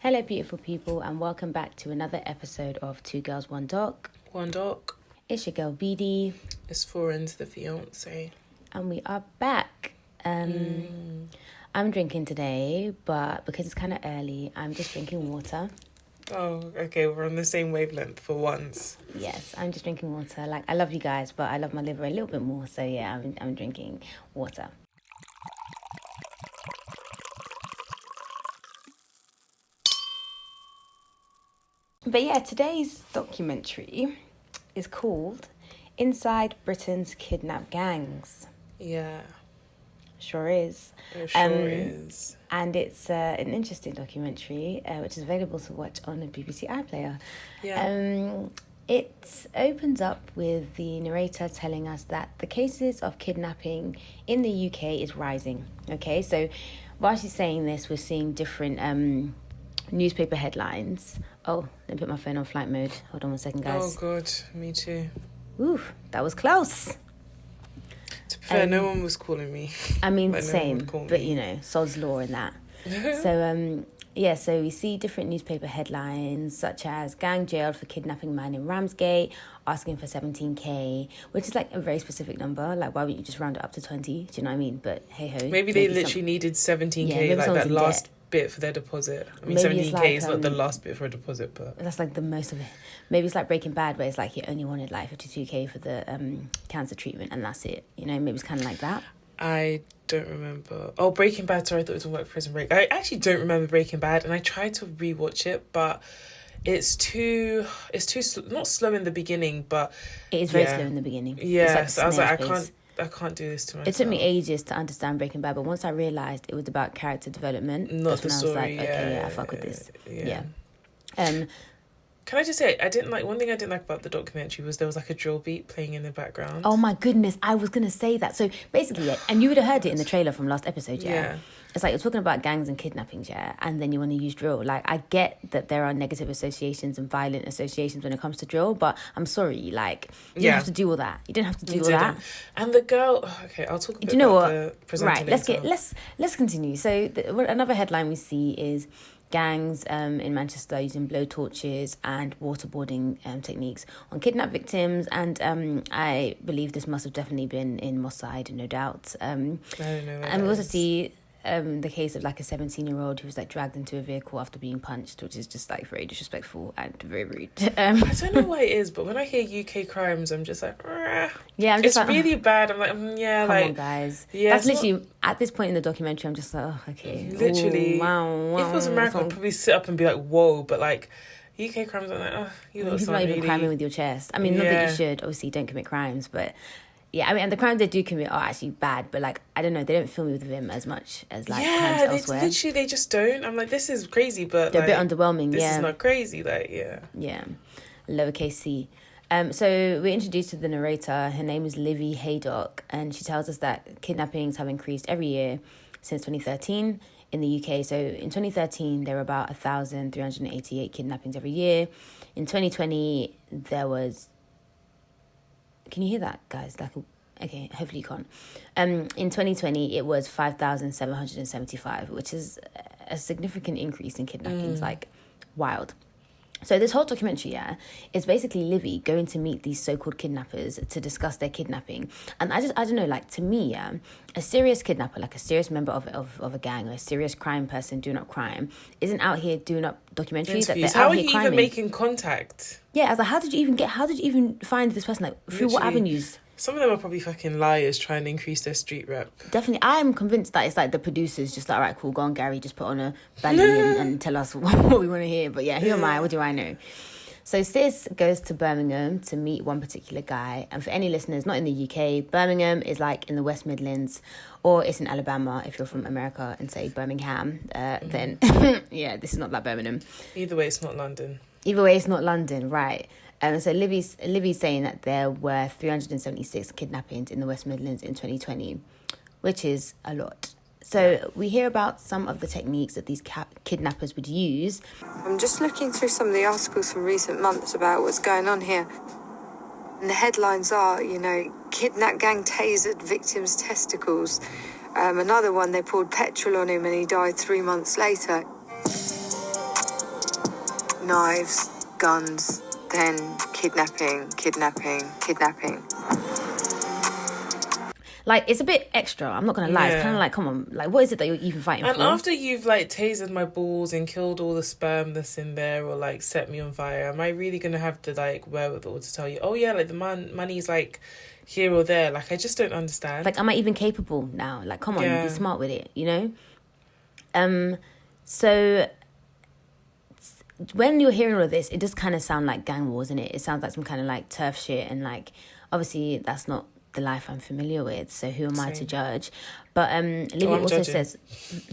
Hello, beautiful people, and welcome back to another episode of Two Girls, One Doc. One Doc. It's your girl, BD. It's Foreign's the fiance. And we are back. I'm drinking today, but because it's kind of early, I'm just drinking water. Oh, okay, we're on the same wavelength for once. Yes, I'm just drinking water. Like, I love you guys, but I love my liver a little bit more. So, yeah, I'm drinking water. But yeah, today's documentary is called Inside Britain's Kidnap Gangs. Yeah. Sure is. It sure is. And it's an interesting documentary, which is available to watch on the BBC iPlayer. Yeah. It opens up with the narrator telling us that the cases of kidnapping in the UK is rising. Okay, so while she's saying this, we're seeing different newspaper headlines. Oh, let me put my phone on flight mode. Hold on one second, guys. Oh, God. Me too. Ooh, that was close. To be fair, no one was calling me. I mean, But same, no one but you know, sod's law in that. So we see different newspaper headlines such as gang jailed for kidnapping man in Ramsgate, asking for 17k, which is like a very specific number. Like, why wouldn't you just round it up to 20? Do you know what I mean? But hey ho. Maybe they literally needed 17k, like that last bit for their deposit. I mean, Maybe 17k is not the last bit for a deposit, but that's like the most of it. Maybe it's like Breaking Bad, where it's like he only wanted like 52k for the cancer treatment, and that's it. You know, maybe it's kind of like that. I don't remember. Oh, Breaking Bad. Sorry, I thought it was a work Prison Break. I actually don't remember Breaking Bad, and I tried to rewatch it, but it's too not slow in the beginning, but it is very slow in the beginning. Yeah, like so I was like, I can't do this to myself. It took me ages to understand Breaking Bad, but once I realised it was about character development, not the story. I was like, okay, I fuck with this. Yeah. Can I just say, one thing I didn't like about the documentary was there was like a drill beat playing in the background. Oh my goodness, I was gonna say that. So basically, and you would have heard it in the trailer from last episode, yeah. It's like you're talking about gangs and kidnappings, yeah, and then you want to use drill. Like, I get that there are negative associations and violent associations when it comes to drill, but I'm sorry, like, you didn't have to do all that. You didn't have to do all that. And the girl, okay, I'll talk a bit about the presenter later. Let's continue. So another headline we see is gangs in Manchester using blow torches and waterboarding techniques on kidnap victims, and I believe this must have definitely been in Moss Side, no doubt. I don't know. And we also see the case of like a 17-year-old who was like dragged into a vehicle after being punched, which is just like very disrespectful and very rude. I don't know why it is, but when I hear UK crimes, I'm just like, yeah, I'm just it's really bad. I'm like, come on, guys. Yeah, that's literally at this point in the documentary. I'm just like, oh, okay, literally. Ooh, wow. If it was America, I'd probably sit up and be like, whoa, but like UK crimes, I'm like, oh, you got not even criming with your chest. I mean, not that you should. Obviously, don't commit crimes, but. Yeah, I mean, and the crimes they do commit are actually bad, but, like, I don't know, they don't fill me with vim as much as, like, crimes elsewhere. Yeah, they just don't. I'm like, this is crazy, but, they're a bit underwhelming, this is not crazy, like, yeah. Yeah, lowercase c. So we're introduced to the narrator. Her name is Livy Haydock, and she tells us that kidnappings have increased every year since 2013 in the UK. So in 2013, there were about 1,388 kidnappings every year. In 2020, there was... Can you hear that, guys? Okay, hopefully you can't. In 2020, it was 5,775, which is a significant increase in kidnappings, like wild. So this whole documentary, is basically Livy going to meet these so-called kidnappers to discuss their kidnapping. And I don't know, like, to me, a serious kidnapper, like a serious member of a gang or a serious crime person doing up crime, isn't out here doing up documentaries. That they're how out are here you criming. even making contact? Yeah, I was like, how did you even find this person? Like, through what avenues? Some of them are probably fucking liars trying to increase their street rep. Definitely. I'm convinced that it's like the producers just like, all right, cool, go on, Gary, just put on a bandy and tell us what we want to hear. But yeah, who am I? What do I know? So Sis goes to Birmingham to meet one particular guy. And for any listeners not in the UK, Birmingham is like in the West Midlands, or it's in Alabama if you're from America and say Birmingham. Then, yeah, this is not that Birmingham. Either way, it's not London. Either way, it's not London, right. So Livy's saying that there were 376 kidnappings in the West Midlands in 2020, which is a lot. So we hear about some of the techniques that these kidnappers would use. I'm just looking through some of the articles from recent months about what's going on here. And the headlines are, kidnap gang tasered victim's testicles. Another one, they poured petrol on him and he died 3 months later. knives, guns, then kidnapping. Like, it's a bit extra, I'm not gonna lie. It's kind of like, come on, like, what is it that you're even fighting for? And after you've, like, tasered my balls and killed all the sperm that's in there, or, like, set me on fire, am I really gonna have the, like, wherewithal to tell you, oh, yeah, like, the money's, like, here or there? Like, I just don't understand. Like, am I even capable now? Like, come on, be smart with it, you know? So when you're hearing all of this, it does kind of sound like gang wars, isn't it? It sounds like some kind of, like, turf shit, and, like, obviously that's not the life I'm familiar with, so who am I to judge? But Livy also says,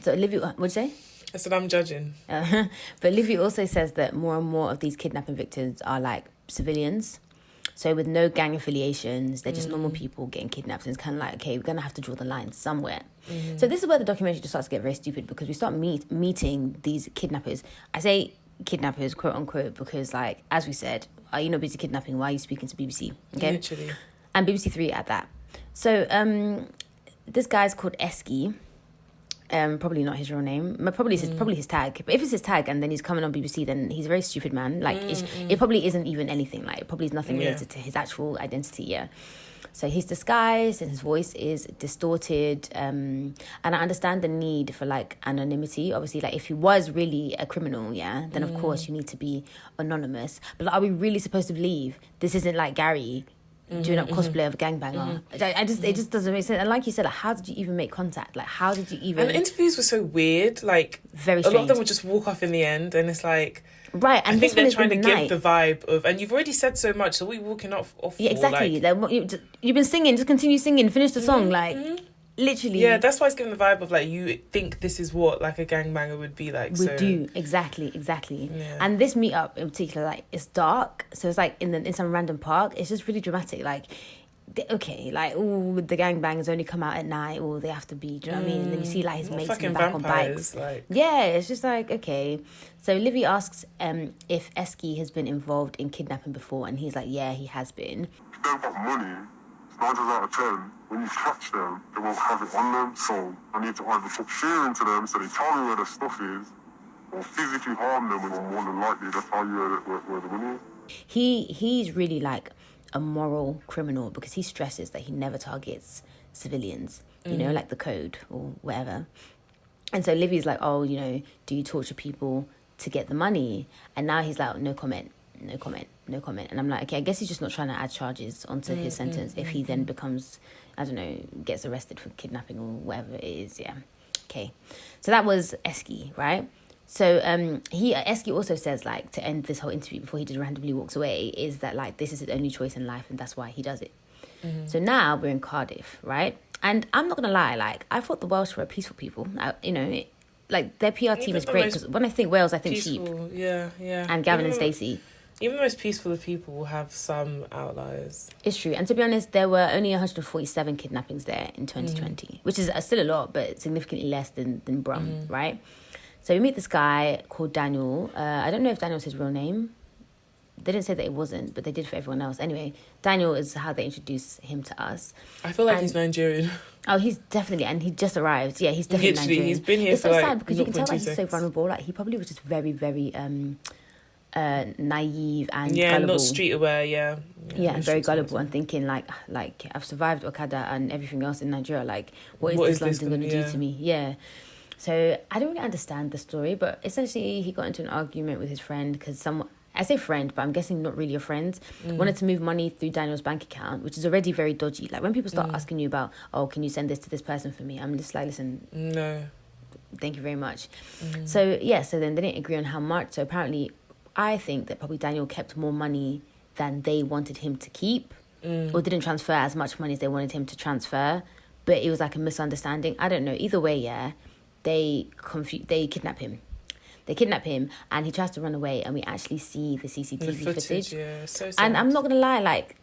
so Livy, what'd you say? I said I'm judging. But Livy also says that more and more of these kidnapping victims are like civilians, so with no gang affiliations, they're just normal people getting kidnapped, and it's kind of like, okay, we're gonna have to draw the line somewhere. So this is where the documentary just starts to get very stupid, because we start meeting these kidnappers. I say kidnappers, quote unquote, because, like, as we said, are you not busy kidnapping? Why are you speaking to BBC? Okay, literally. And BBC Three at that. So this guy's called Esky. Probably not his real name. Probably his tag. But if it's his tag and then he's coming on BBC, then he's a very stupid man. Like, it probably isn't even anything. Like, it probably is nothing related to his actual identity. Yeah. So he's disguised and his voice is distorted. And I understand the need for, like, anonymity. Obviously, like, if he was really a criminal, then of course you need to be anonymous. But, like, are we really supposed to believe this isn't like Gary doing up cosplay of a gangbanger? It just doesn't make sense. And like you said, like, how did you even make contact? Like, how did you even... And the interviews were so weird. Like, very strange. A lot of them would just walk off in the end, and it's like... Right, and I think they're trying to give the vibe of... And you've already said so much, so what are you walking off yeah, exactly. Like, you've been singing, just continue singing, finish the song, like... Literally. Yeah, that's why it's giving the vibe of, like, you think this is what, like, a gangbanger would be like. Would do. Exactly. Yeah. And this meetup in particular, like, it's dark. So it's, like, in some random park. It's just really dramatic. Like, okay, like, oh, the gangbangs only come out at night, or they have to be, do you know what I mean? And then you see, like, his mates in the back on bikes. Like... Yeah, it's just like, okay. So Livy asks if Esky has been involved in kidnapping before, and he's like, yeah, he has been. If they've got money, 9 times out of 10, when you catch them, they won't have it on them, so I need to either put fear into them so they tell me where the stuff is, or physically harm them, and more than likely they'll tell you where the money is. He's really like a moral criminal, because he stresses that he never targets civilians, you know, like the code or whatever. And so Livy's like, oh, you know, do you torture people to get the money? And now he's like, no comment. And I'm like, okay, I guess he's just not trying to add charges onto his sentence if he then becomes, I don't know, gets arrested for kidnapping or whatever it is. Yeah. Okay. So that was Esky, right? So Esky also says, like, to end this whole interview before he just randomly walks away, is that, like, this is his only choice in life and that's why he does it. So now we're in Cardiff, right? And I'm not going to lie, like, I thought the Welsh were peaceful people. You know, like, their PR team is great, because when I think Wales, I think peaceful, sheep. Yeah. And Gavin and Stacey. Even the most peaceful of people will have some outliers. It's true. And to be honest, there were only 147 kidnappings there in 2020, which is still a lot, but significantly less than Brum, right? So we meet this guy called Daniel. I don't know if Daniel's his real name. They didn't say that it wasn't, but they did for everyone else. Anyway, Daniel is how they introduce him to us. I feel like he's Nigerian. Oh, he's definitely, and he just arrived. Yeah, he's definitely Literally, Nigerian. He's been here it's for so like sad because you can tell that he's so seconds. vulnerable. Like, he probably was just very, very naive and yeah, gullible. not street aware. Yeah, and very gullible and thinking like I've survived Okada and everything else in Nigeria. Like, what is this London going to do to me? Yeah. So I don't really understand the story, but essentially he got into an argument with his friend because I say friend, but I'm guessing not really a friend, wanted to move money through Daniel's bank account, which is already very dodgy. Like, when people start asking you about, oh, can you send this to this person for me? I'm just like, listen, no, thank you very much. So then they didn't agree on how much. So apparently, I think that probably Daniel kept more money than they wanted him to keep, or didn't transfer as much money as they wanted him to transfer. But it was like a misunderstanding. I don't know. Either way, they kidnap him. They kidnap him and he tries to run away, and we actually see the CCTV footage. Yeah, so sad. And I'm not gonna lie, like,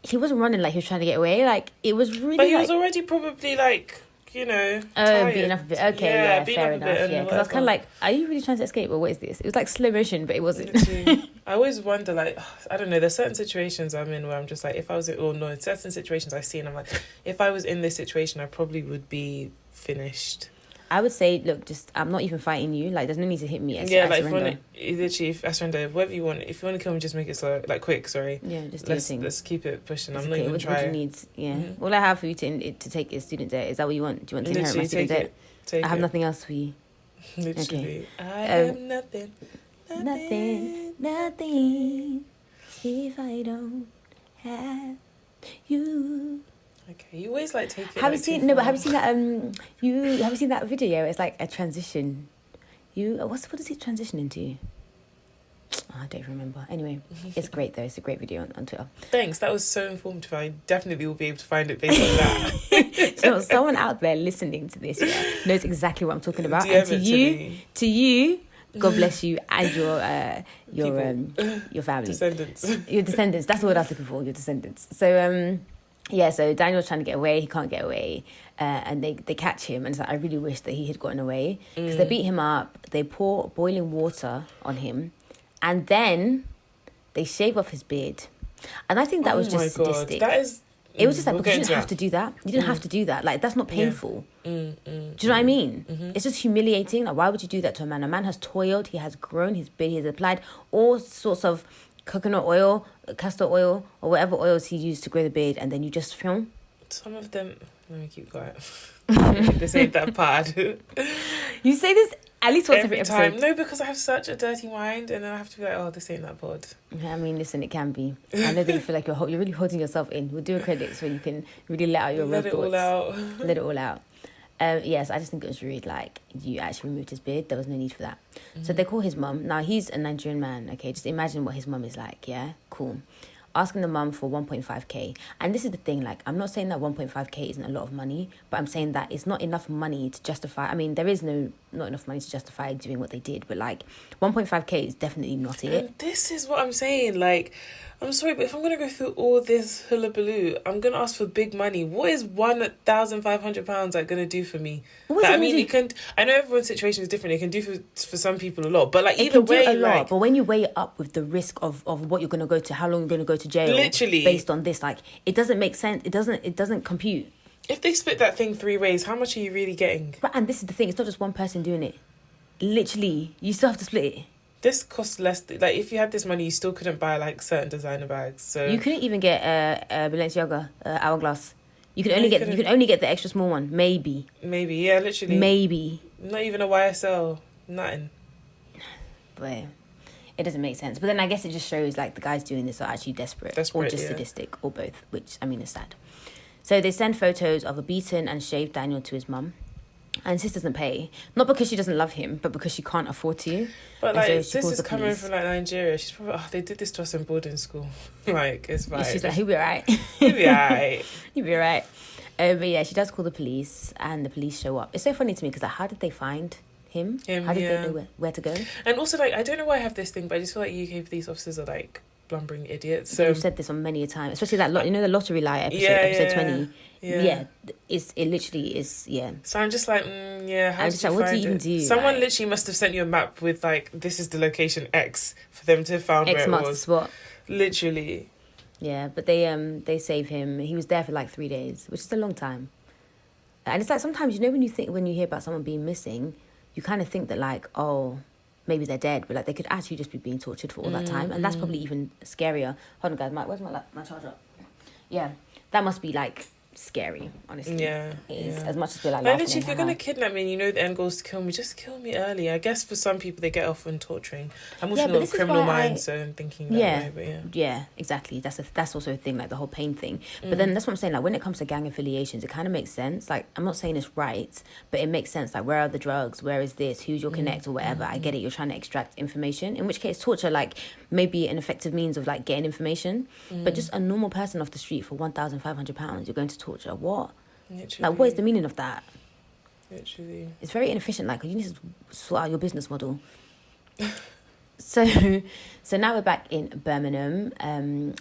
he wasn't running like he was trying to get away. Like, it was really. But he was already probably like, you know, tired. Beating up a bit. Okay, yeah, fair enough. Yeah, because I was kind of like, are you really trying to escape, or what is this? It was like slow motion, but it wasn't. I always wonder, like, I don't know. There's certain situations I'm in where I'm just like, if I was, certain situations I see, and I'm like, if I was in this situation, I probably would be finished. I would say, look, just I'm not even fighting you. Like, there's no need to hit me. I like surrender. if I surrender, whatever you want. If you want to kill me, just make it slow, like quick. Sorry. Yeah, just do your thing. Let's keep it pushing. It's I'm not even what trying. do you need? Yeah. All I have for you to take is student debt. Is that what you want? Do you want to inherit my student debt? I have nothing else for you. Literally. Okay. I have nothing. Nothing. If I don't have you. Okay, you always like take it. Have you seen that? Have you seen that video? It's like a transition. What does it transition into? Oh, I don't remember. Anyway, it's great though. It's a great video on Twitter. Thanks. That was so informative. I definitely will be able to find it based on that. So someone out there listening to this knows exactly what I'm talking about. DM and to you, God bless you and your family, descendants. Your descendants. That's what I was looking for. Your descendants. So so Daniel's trying to get away. He can't get away, and they catch him. And it's like, I really wish that he had gotten away because they beat him up. They pour boiling water on him. And then they shave off his beard. And I think that was just sadistic. That is... It was just like, because you didn't have to do that. You didn't have to do that. Like, that's not painful. Do you know what I mean? It's just humiliating. Like, why would you do that to a man? A man has toiled. He has grown his beard. He has applied all sorts of coconut oil, castor oil, or whatever oils he used to grow the beard. And then you just film. Some of them... Let me keep quiet. This ain't that bad. You say this at least once every episode. time. No, because I have such a dirty mind, and then I have to be like, oh, this ain't that pod. I mean, listen, it can be. I know that you feel like you're really holding yourself in. We'll do a credits where you can really let out your real thoughts. Let it all out. Yes, I just think it was rude. Like, you actually removed his beard. There was no need for that. So they call his mum. Now, he's a Nigerian man, okay? Just imagine what his mum is like, yeah? Cool. Asking the mum for 1.5k. And this is the thing, like, I'm not saying that 1.5k isn't a lot of money, but I'm saying that it's not enough money to justify... I mean, there is not enough money to justify doing what they did, but, like, 1.5k is definitely not it. And this is what I'm saying, like... I'm sorry, but if I'm going to go through all this hullabaloo, I'm going to ask for big money. What is £1,500 like going to do for me? Like, I mean, I know everyone's situation is different. It can do for some people a lot. But like, either way, a lot. But when you weigh it up with the risk of what you're going to go to, how long you're going to go to jail, literally, based on this, like, it doesn't make sense. It doesn't compute. If they split that thing 3 ways, how much are you really getting? Right, and this is the thing. It's not just one person doing it. Literally, you still have to split it. This costs less. Like, if you had this money, you still couldn't buy like certain designer bags. So you couldn't even get a Balenciaga hourglass. You can only get the extra small one. Maybe, yeah, literally. Maybe. Not even a YSL. Nothing. But it doesn't make sense. But then I guess it just shows like the guys doing this are actually desperate or just sadistic, or both. Which, I mean, is sad. So they send photos of a beaten and shaved Daniel to his mum. And sis doesn't pay, not because she doesn't love him, but because she can't afford to. But like, sis is coming from like Nigeria. She's probably, they did this to us in boarding school. Like, it's fine. She's like, he'll be alright. He'll be alright. He'll be alright. But yeah, she does call the police, and the police show up. It's so funny to me because like, how did they find him? How did they know where to go? And also, like, I don't know why I have this thing, but I just feel like UK police officers are like blumbering idiots. So we've said this on many a time, especially that the lottery lie episode 20. Yeah, it literally is. Yeah. So I'm just like, how I'm did just you like, what find do you even do? Someone literally must have sent you a map with like, this is the location X for them to have found X where marks it the was. spot. Literally. Yeah, but they save him. He was there for like 3 days, which is a long time. And it's like sometimes, when you hear about someone being missing, you kind of think that like, oh, maybe they're dead, but like they could actually just be being tortured for all that time, and that's probably even scarier. Hold on, guys, where's my charger? Yeah, that must be like scary, honestly. Yeah, as much as we're like literally, if you're gonna kidnap me and you know the end goal is to kill me, just kill me early. I guess for some people they get off on torturing. I'm also not a criminal mind, so I'm thinking that way, but yeah, exactly. That's also a thing, like the whole pain thing. But then that's what I'm saying, like when it comes to gang affiliations, it kind of makes sense. Like, I'm not saying it's right, but it makes sense. Like, where are the drugs? Where is this? Who's your connect or whatever? I get it. You're trying to extract information. In which case, torture like maybe an effective means of like getting information. But just a normal person off the street for £1,500, you're going to torture. What? Literally. Like, what is the meaning of that? Literally. It's very inefficient. Like, you need to sort out your business model. So now we're back in Birmingham.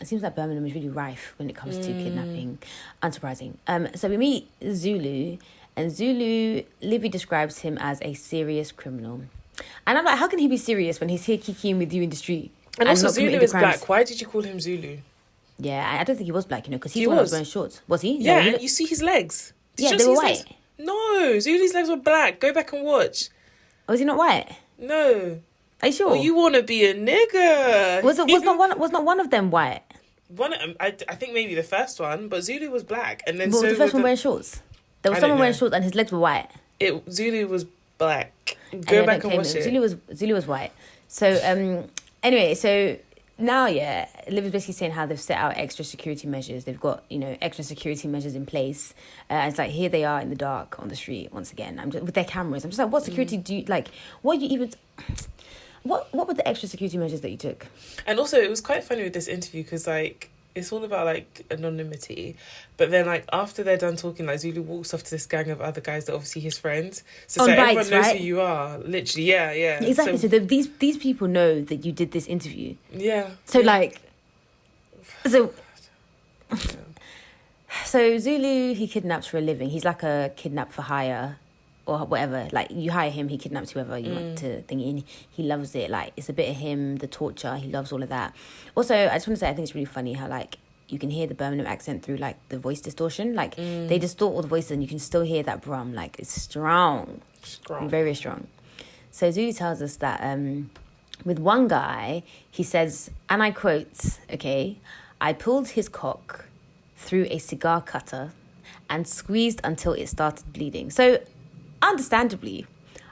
It seems like Birmingham is really rife when it comes to kidnapping. Unsurprising. So we meet Zulu, and Livy describes him as a serious criminal. And I'm like, how can he be serious when he's here kicking with you in the street? And also, Zulu is black. Why did you call him Zulu? Yeah, I don't think he was black, because he's the one that was wearing shorts. Was he? Yeah, and you see his legs. They were white. No, Zulu's legs were black. Go back and watch. Was he not white? No. Are you sure? Oh, you want to be a nigger. Was not one of them white? I think maybe the first one, but Zulu was black. And then But so was the first one was wearing shorts? There was I don't someone wearing know. shorts and his legs were white. Zulu was black. And Go I back don't and claim watch it. it. Zulu was white. So anyway, so now Liv is basically saying how they've set out extra security measures. They've got extra security measures in place. And it's like here they are in the dark on the street once again. I'm just with their cameras. I'm just like, what security do you like? What you even? What were the extra security measures that you took? And also, it was quite funny with this interview because, like, it's all about, like, anonymity. But then, like, after they're done talking, like, Zulu walks off to this gang of other guys that are obviously his friends. So On it's like, bikes, everyone knows right? who you are. Literally, yeah. Exactly. So, these people know that you did this interview. Yeah. So like, so Zulu, he kidnaps for a living. He's like a kidnap for hire or whatever. Like you hire him, he kidnaps whoever you want to think in. He loves it. Like it's a bit of him, the torture. He loves all of that. Also, I just want to say, I think it's really funny how like you can hear the Birmingham accent through like the voice distortion. Like they distort all the voices and you can still hear that brum. Like it's strong. Very, very strong. So Zulu tells us that with one guy, he says, and I quote, okay, I pulled his cock through a cigar cutter and squeezed until it started bleeding. So understandably,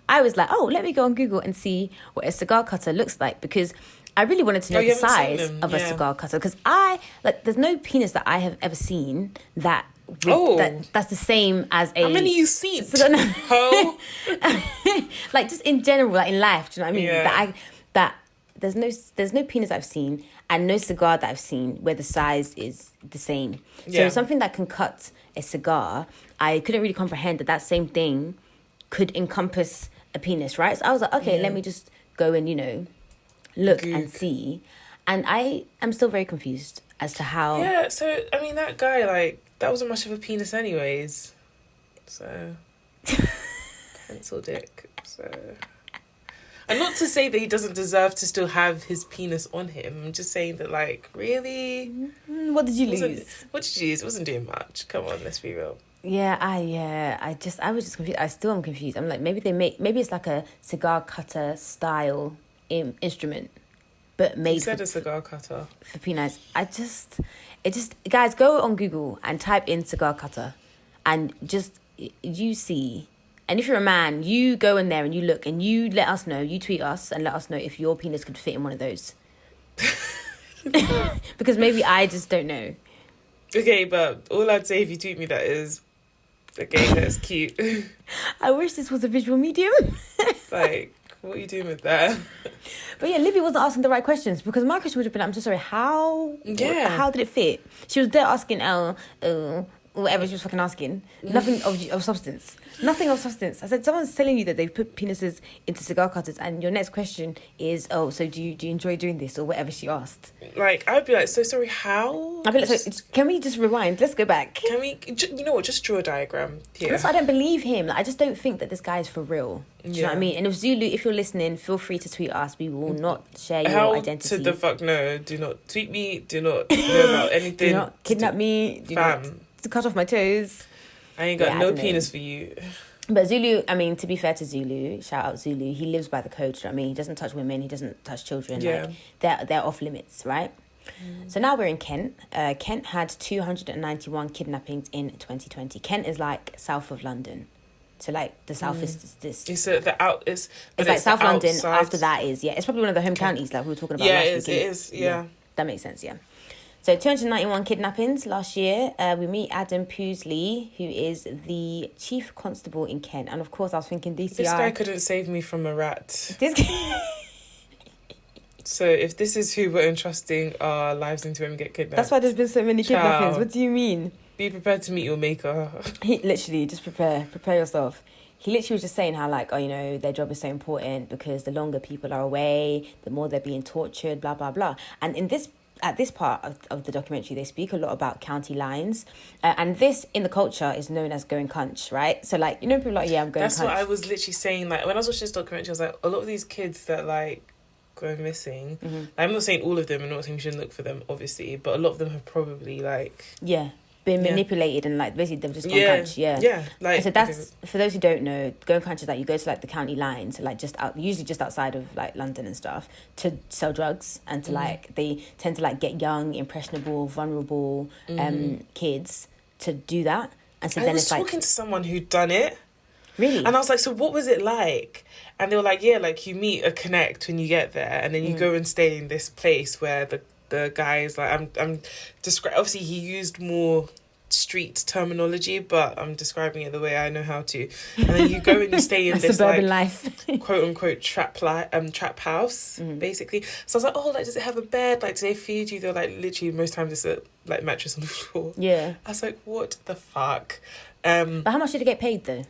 I was like, oh, let me go on Google and see what a cigar cutter looks like because I really wanted to know the size of a cigar cutter because there's no penis that I have ever seen that that's the same as a... How many you seen? Ho? Like just in general, like in life, do you know what I mean? Yeah. That there's no penis I've seen and no cigar that I've seen where the size is the same. So something that can cut a cigar, I couldn't really comprehend that same thing could encompass a penis, right? So I was like, okay, let me just go and, look and see. And I am still very confused as to how... Yeah, so, I mean, that guy, like, that wasn't much of a penis anyways. So, pencil dick, so... And not to say that he doesn't deserve to still have his penis on him. I'm just saying that, like, really? What did you lose? What did you lose? It wasn't doing much. Come on, let's be real. Yeah, I was just confused. I still am confused. I'm like, maybe it's like a cigar cutter style instrument, but made You said a cigar cutter. for penis. Guys, go on Google and type in cigar cutter, and just you see. And if you're a man, you go in there and you look and you let us know. You tweet us and let us know if your penis could fit in one of those. Because maybe I just don't know. Okay, but all I'd say if you tweet me that is, okay, that's cute. I wish this was a visual medium. Like, what are you doing with that? But yeah, Livy wasn't asking the right questions because my question would have been, I'm so sorry, how did it fit? She was there asking, whatever she was fucking asking. Nothing of substance. Nothing of substance. I said, someone's telling you that they've put penises into cigar cutters and your next question is, so do you enjoy doing this or whatever she asked? Like, I'd be like, so sorry, how? I'd be like, so, can we just rewind? Let's go back. Can we, you know what, just draw a diagram here. That's why I don't believe him. Like, I just don't think that this guy is for real. Do you know what I mean? And if Zulu, if you're listening, feel free to tweet us. We will not share your identity. To the fuck no. Do not tweet me. Do not know about anything. Do not kidnap me. Do not to cut off my toes. I ain't got no penis for you. But Zulu, I mean, to be fair to Zulu, shout out Zulu, he lives by the code. You know what I mean, he doesn't touch women, he doesn't touch children. Yeah. Like they're off limits, right? So now we're in Kent. Kent had 291 kidnappings in 2020. Kent is like south of London. So like the south is this. It's it's like South London. After that is it's probably one of the home counties like we were talking about last week. It is. Yeah. That makes sense. Yeah. So 291 kidnappings last year. We meet Adam Poozly, who is the chief constable in Kent, and of course I was thinking DCI. This guy couldn't save me from a rat. This So if this is who we're entrusting our lives into when we get kidnapped, that's why there's been so many kidnappings. What do you mean? Be prepared to meet your maker. He literally just prepare yourself. He literally was just saying how like, their job is so important because the longer people are away, the more they're being tortured, blah blah blah. And at this part of the documentary, they speak a lot about county lines, and this in the culture is known as going cunch, right? So like, people are like, I'm going. That's cunch. what I was literally saying. Like when I was watching this documentary, I was like, a lot of these kids that like go missing. I'm not saying all of them, and not saying we shouldn't look for them, obviously, but a lot of them have probably like been Yeah. manipulated and like basically they've just gone Yeah. crunch. Yeah. Yeah. Like, And so that's for those who don't know, going crunch is like you go to like the county line, so like usually just outside of like London and stuff, to sell drugs and to like they tend to like get young, impressionable, vulnerable kids to do that. And so I then was it's like, talking to someone who'd done it. really? And I was like, so what was it like? And they were like, yeah, like you meet a connect when you get there, and then you go and stay in this place where the guy is like, I'm obviously he used more street terminology, but I'm describing it the way I know how to. And then you go and you stay in this suburban like life. quote unquote trap house, basically. So I was like, oh, like does it have a bed? Like do they feed you? They're like, literally most times it's a like mattress on the floor. Yeah. I was like, what the fuck? But how much did it get paid though?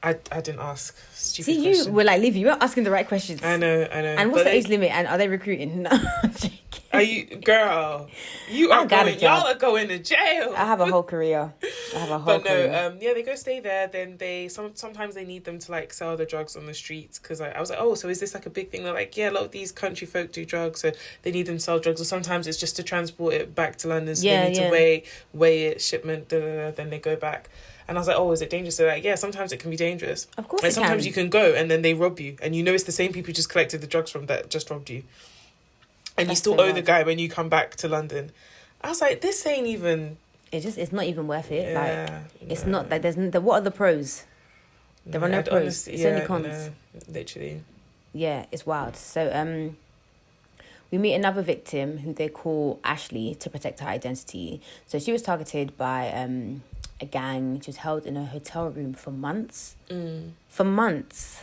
I didn't ask. Stupid See, question. you were like, Livy, you weren't asking the right questions. I know. And what's But the age limit? And are they recruiting? No, I'm joking. Are you, girl? You I are got a going. job. Y'all are going to jail. I have a whole career. But no, yeah, they go stay there. Then they sometimes they need them to like sell the drugs on the streets, because I was like, oh, so is this like a big thing? They're like, yeah, a lot of these country folk do drugs, so they need them to sell drugs. Or sometimes it's just to transport it back to London, so they need to weigh it, shipment, then they go back. And I was like, oh, is it dangerous? They're like, yeah, sometimes it can be dangerous. Of course, and it sometimes can. you can go and then they rob you, and you know it's the same people you just collected the drugs from that just robbed you, and you still owe the guy when you come back to London. I was like, this ain't even. It's not even worth it. Yeah, like it's not like what are the pros? There are no pros. Honestly, it's only cons. No, literally. Yeah, it's wild. So we meet another victim who they call Ashley to protect her identity. So she was targeted by a gang. She was held in a hotel room for months. For months.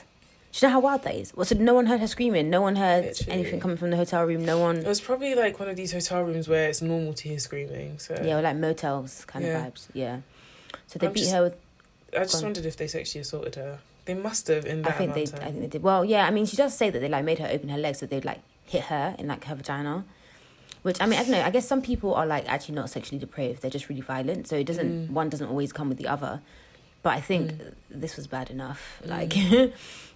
Do you know how wild that is? Well, so no one heard her screaming. No one heard anything coming from the hotel room. No one. It was probably like one of these hotel rooms where it's normal to hear screaming. So yeah, or like motels kind of vibes. Yeah. So they beat her with. I just wondered if they sexually assaulted her. They must have in that amount of time. I think they did. Well, yeah. I mean, she does say that they like made her open her legs, so they'd like hit her in like her vagina. Which, I mean, I don't know. I guess some people are like actually not sexually depraved. They're just really violent. So it doesn't. One doesn't always come with the other. But I think this was bad enough. Like,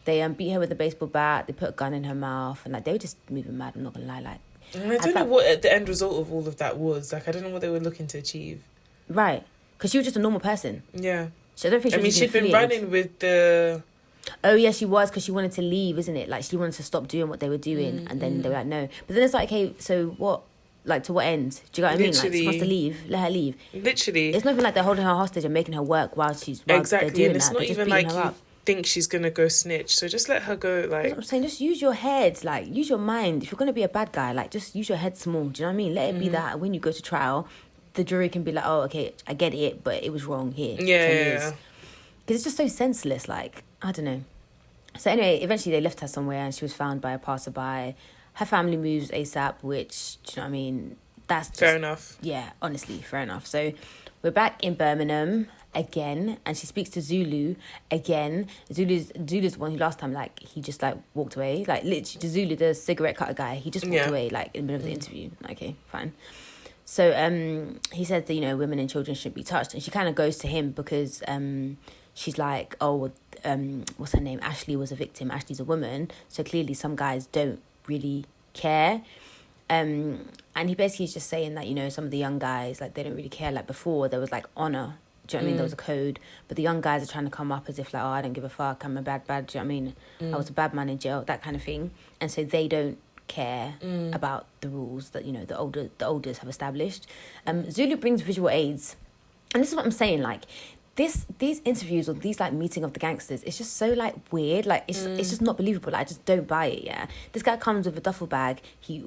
they beat her with a baseball bat. They put a gun in her mouth, and like they were just moving mad. I'm not gonna lie. Like, and I don't know what the end result of all of that was. Like, I don't know what they were looking to achieve. Right, because she was just a normal person. Yeah. So I don't think. She'd been running with the. Oh yeah, she was, because she wanted to leave, isn't it? Like she wanted to stop doing what they were doing, and then they were like, no. But then it's like, okay, so what? Like, to what end? Do you know what I mean? Like, she wants to leave. Let her leave. Literally. It's not even like they're holding her hostage and making her work while exactly, they're doing and it's that. not They're even like you think she's gonna go snitch. So just let her go. Like, that's what I'm saying, just use your head. Like, use your mind. If you're gonna be a bad guy, like, just use your head small. Do you know what I mean? Let it be that when you go to trial, the jury can be like, oh, okay, I get it, but it was wrong here. Yeah. Because it's just so senseless. Like, I don't know. So anyway, eventually they left her somewhere, and she was found by a passerby. Her family moves ASAP, which, do you know what I mean? That's just, fair enough. Yeah, honestly, fair enough. So we're back in Birmingham again, and she speaks to Zulu again. Zulu's the one who last time, like, he just like walked away. Like, literally, Zulu, the cigarette cutter guy, he just walked away like in the middle of the interview. Okay, fine. So he said that, you know, women and children shouldn't be touched, and she kind of goes to him because she's like, oh, what's her name? Ashley was a victim. Ashley's a woman, so clearly some guys don't really care. And he basically is just saying that, you know, some of the young guys, like, they don't really care. Like, before, there was, like, honour. Do you know what I mean? There was a code. But the young guys are trying to come up as if, like, oh, I don't give a fuck. I'm a bad. Do you know what I mean? I was a bad man in jail, that kind of thing. And so they don't care about the rules that, you know, the elders have established. Zulu brings visual aids. And this is what I'm saying, like, these interviews or these like meeting of the gangsters, it's just so like weird. Like it's just not believable. Like, I just don't buy it. Yeah, this guy comes with a duffel bag. He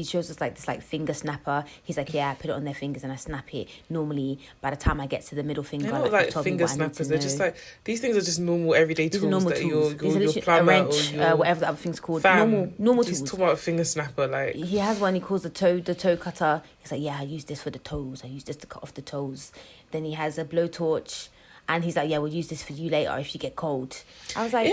shows us like this like finger snapper. He's like, yeah, I put it on their fingers and I snap it. Normally, by the time I get to the middle finger, they're not like finger snappers. They're just like, these things are just normal everyday tools that your plumber a wrench, or your whatever the other thing's called. Fam, normal just tools. talk about a finger snapper. Like, he has one. He calls the toe cutter. He's like, yeah, I use this for the toes. I use this to cut off the toes. Then he has a blowtorch. And he's like, yeah, we'll use this for you later if you get cold. I was like...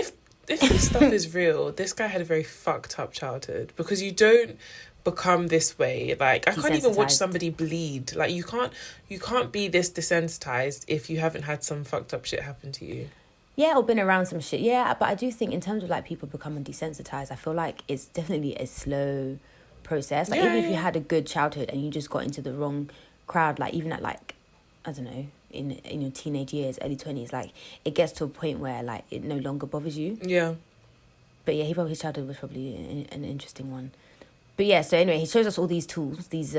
If this stuff is real, this guy had a very fucked up childhood. Because you don't become this way. Like, I can't even watch somebody bleed. Like, you can't be this desensitized if you haven't had some fucked up shit happen to you. Yeah, or been around some shit. Yeah, but I do think in terms of, like, people becoming desensitized, I feel like it's definitely a slow process. Like, even if you had a good childhood and you just got into the wrong crowd, like, even at, like... I don't know, in your teenage years, early 20s, like, it gets to a point where, like, it no longer bothers you. Yeah. But yeah, his childhood was probably an interesting one. But yeah, so anyway, he shows us all these tools, these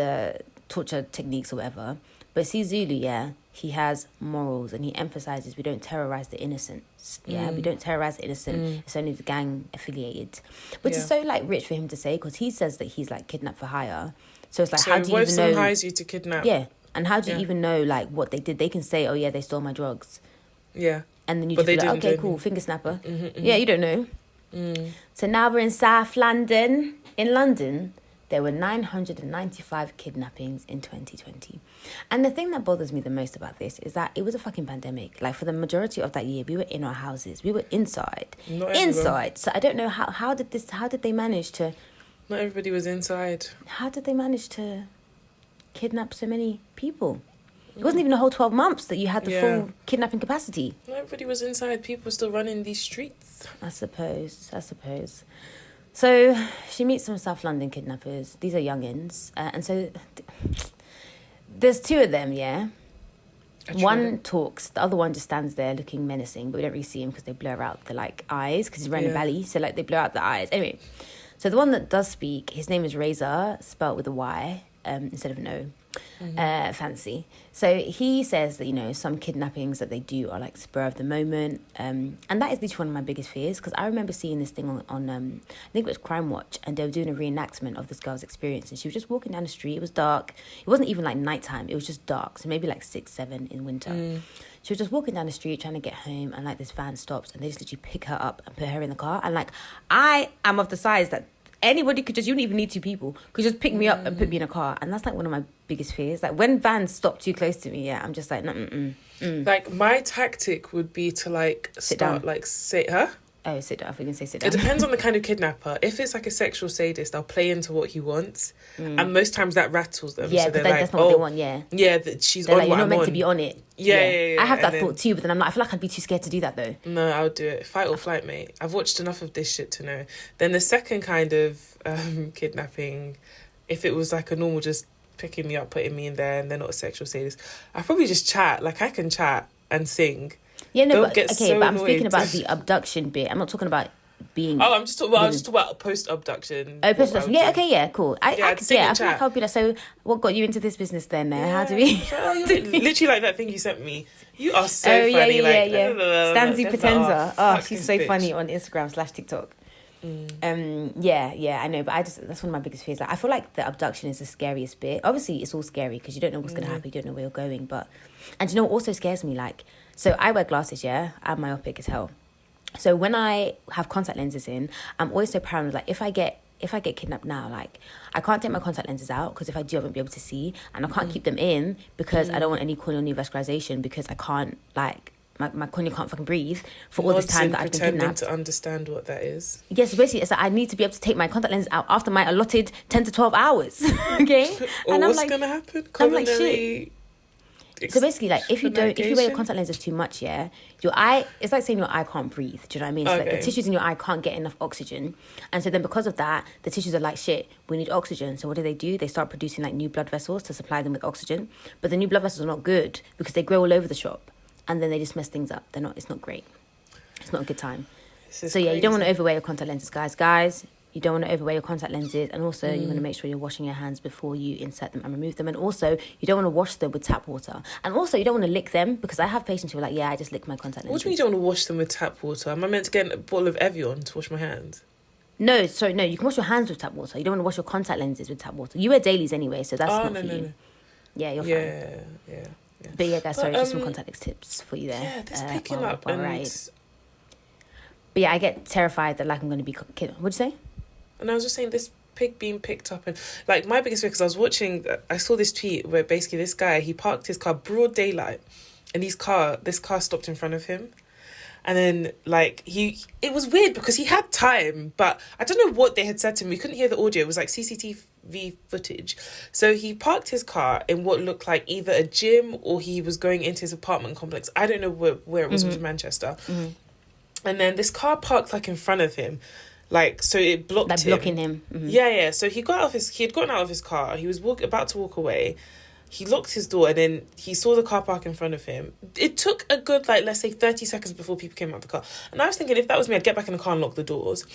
torture techniques or whatever. But see, Zulu, yeah, he has morals, and he emphasizes we don't terrorize the innocent. Yeah, we don't terrorize the innocent. It's only the gang affiliated, which is so like rich for him to say, because he says that he's like kidnapped for hire. So it's like, So how do you what if even someone know? hires you to kidnap? Yeah, and how do you even know like what they did? They can say, oh yeah, they stole my drugs. Yeah. And then you But just be they like, didn't okay, do cool, anything. finger snapper. Yeah, you don't know. So now we're in South London. In London, there were 995 kidnappings in 2020. And the thing that bothers me the most about this is that it was a fucking pandemic. Like, for the majority of that year, we were in our houses. We were inside. Not everyone. Inside. So I don't know how did they manage to... Not everybody was inside. How did they manage to kidnap so many people? It wasn't even a whole 12 months that you had the full kidnapping capacity. Not everybody was inside. People were still running these streets. I suppose. So she meets some South London kidnappers. These are youngins. And so there's two of them, yeah? One talks, the other one just stands there looking menacing, but we don't really see him because they blur out the, like, eyes, because he's wearing a belly, so, like, they blur out the eyes. Anyway, so the one that does speak, his name is Razor, spelt with a Y instead of an O. Fancy. So he says that, you know, some kidnappings that they do are like spur of the moment, and that is literally one of my biggest fears, because I remember seeing this thing on I think it was Crime Watch, and they were doing a reenactment of this girl's experience, and she was just walking down the street. It was dark. It wasn't even like nighttime, it was just dark, so maybe like 6, 7 in winter. She was just walking down the street trying to get home, and like this van stops, and they just literally pick her up and put her in the car. And like, I am of the size that anybody could just, you don't even need two people, could just pick me up and put me in a car. And that's like one of my biggest fears. Like, when vans stop too close to me, yeah, I'm just like, Like, my tactic would be to like Sit start down. like say, huh? Oh, sit down. I can say sit down. It depends on the kind of kidnapper. If it's like a sexual sadist, I'll play into what he wants, and most times that rattles them. Yeah, so because they're like, that's not what they want, yeah. Yeah, that she's They're on like, what you're not I'm meant on. to be on it. Yeah. I have that and thought too, but then I'm like, I feel like I'd be too scared to do that though. No, I'll do it. Fight or flight, mate. I've watched enough of this shit to know. Then the second kind of kidnapping, if it was like a normal just picking me up, putting me in there, and they're not a sexual sadist, I probably just chat. Like, I can chat and sing. Yeah, no, Don't but get okay, so but I'm speaking annoyed. about the abduction bit. I'm not talking about being... Oh, I'm just talking about post abduction. Oh, post-abduction. Yeah, okay, yeah, cool. I I'd sing I and feel like chat. I'll be like, so what got you into this business then? How do we... Literally like that thing you sent me. You are so Oh, funny. yeah. Stanzi Just Potenza. oh, Oh, she's so bitch. funny on Instagram / TikTok. Yeah, I know, but that's one of my biggest fears. Like, I feel like the abduction is the scariest bit. Obviously, it's all scary because you don't know what's going to happen, you don't know where you're going. And you know what also scares me? Like, so I wear glasses, yeah? I'm myopic as hell. So when I have contact lenses in, I'm always so paranoid. Like, if I get kidnapped now, like, I can't take my contact lenses out because if I do, I won't be able to see, and I can't keep them in because I don't want any corneal neovascularization, because I can't, like, my cornea can't fucking breathe for all this time that I've been pretending kidnapped. to understand what that is. Yes, basically, it's like I need to be able to take my contact lenses out after my allotted 10 to 12 hours. Okay? Or And what's gonna happen? I'm like, Coronary So basically, like, if you wear extravagation? contact lenses too much, yeah, your eye, it's like saying your eye can't breathe. Do you know what I mean? So like, the Okay. tissues in your eye can't get enough oxygen. And so then because of that, the tissues are like, shit, we need oxygen. So what do? They start producing like new blood vessels to supply them with oxygen. But the new blood vessels are not good because they grow all over the shop. And then they just mess things up. It's not great. It's not a good time. So Yeah, you don't want to overwear your contact lenses, guys. You don't want to overwear your contact lenses, and also you want to make sure you're washing your hands before you insert them and remove them. And also, you don't want to wash them with tap water. And also, you don't want to lick them, because I have patients who are like, yeah, I just lick my contact lenses. What do you mean you don't want to wash them with tap water? Am I meant to get a bottle of Evian to wash my hands? No, sorry, no. You can wash your hands with tap water. You don't want to wash your contact lenses with tap water. You wear dailies anyway, so that's not for you. No. Yeah, you're fine. Yeah. But yeah, guys, sorry, just some contact lens tips for you there. Yeah, this picking while up we're and... right. But yeah, I get terrified that, like, I'm going to be... What'd you say? And I was just saying, this pig being picked up, and like, my biggest fear, because I saw this tweet where basically this guy, he parked his car broad daylight, and this car stopped in front of him. And then, like, it was weird because he had time, but I don't know what they had said to him. We couldn't hear the audio. It was like CCTV footage. So he parked his car in what looked like either a gym or he was going into his apartment complex. I don't know where it was. It was in Manchester. Mm-hmm. And then this car parked like in front of him. Like, so it blocked him. Blocking him. Mm-hmm. Yeah. So he had gotten out of his car. He was about to walk away. he locked his door, and then he saw the car park in front of him. It took a good, like, let's say 30 seconds before people came out of the car. And I was thinking, if that was me, I'd get back in the car and lock the doors.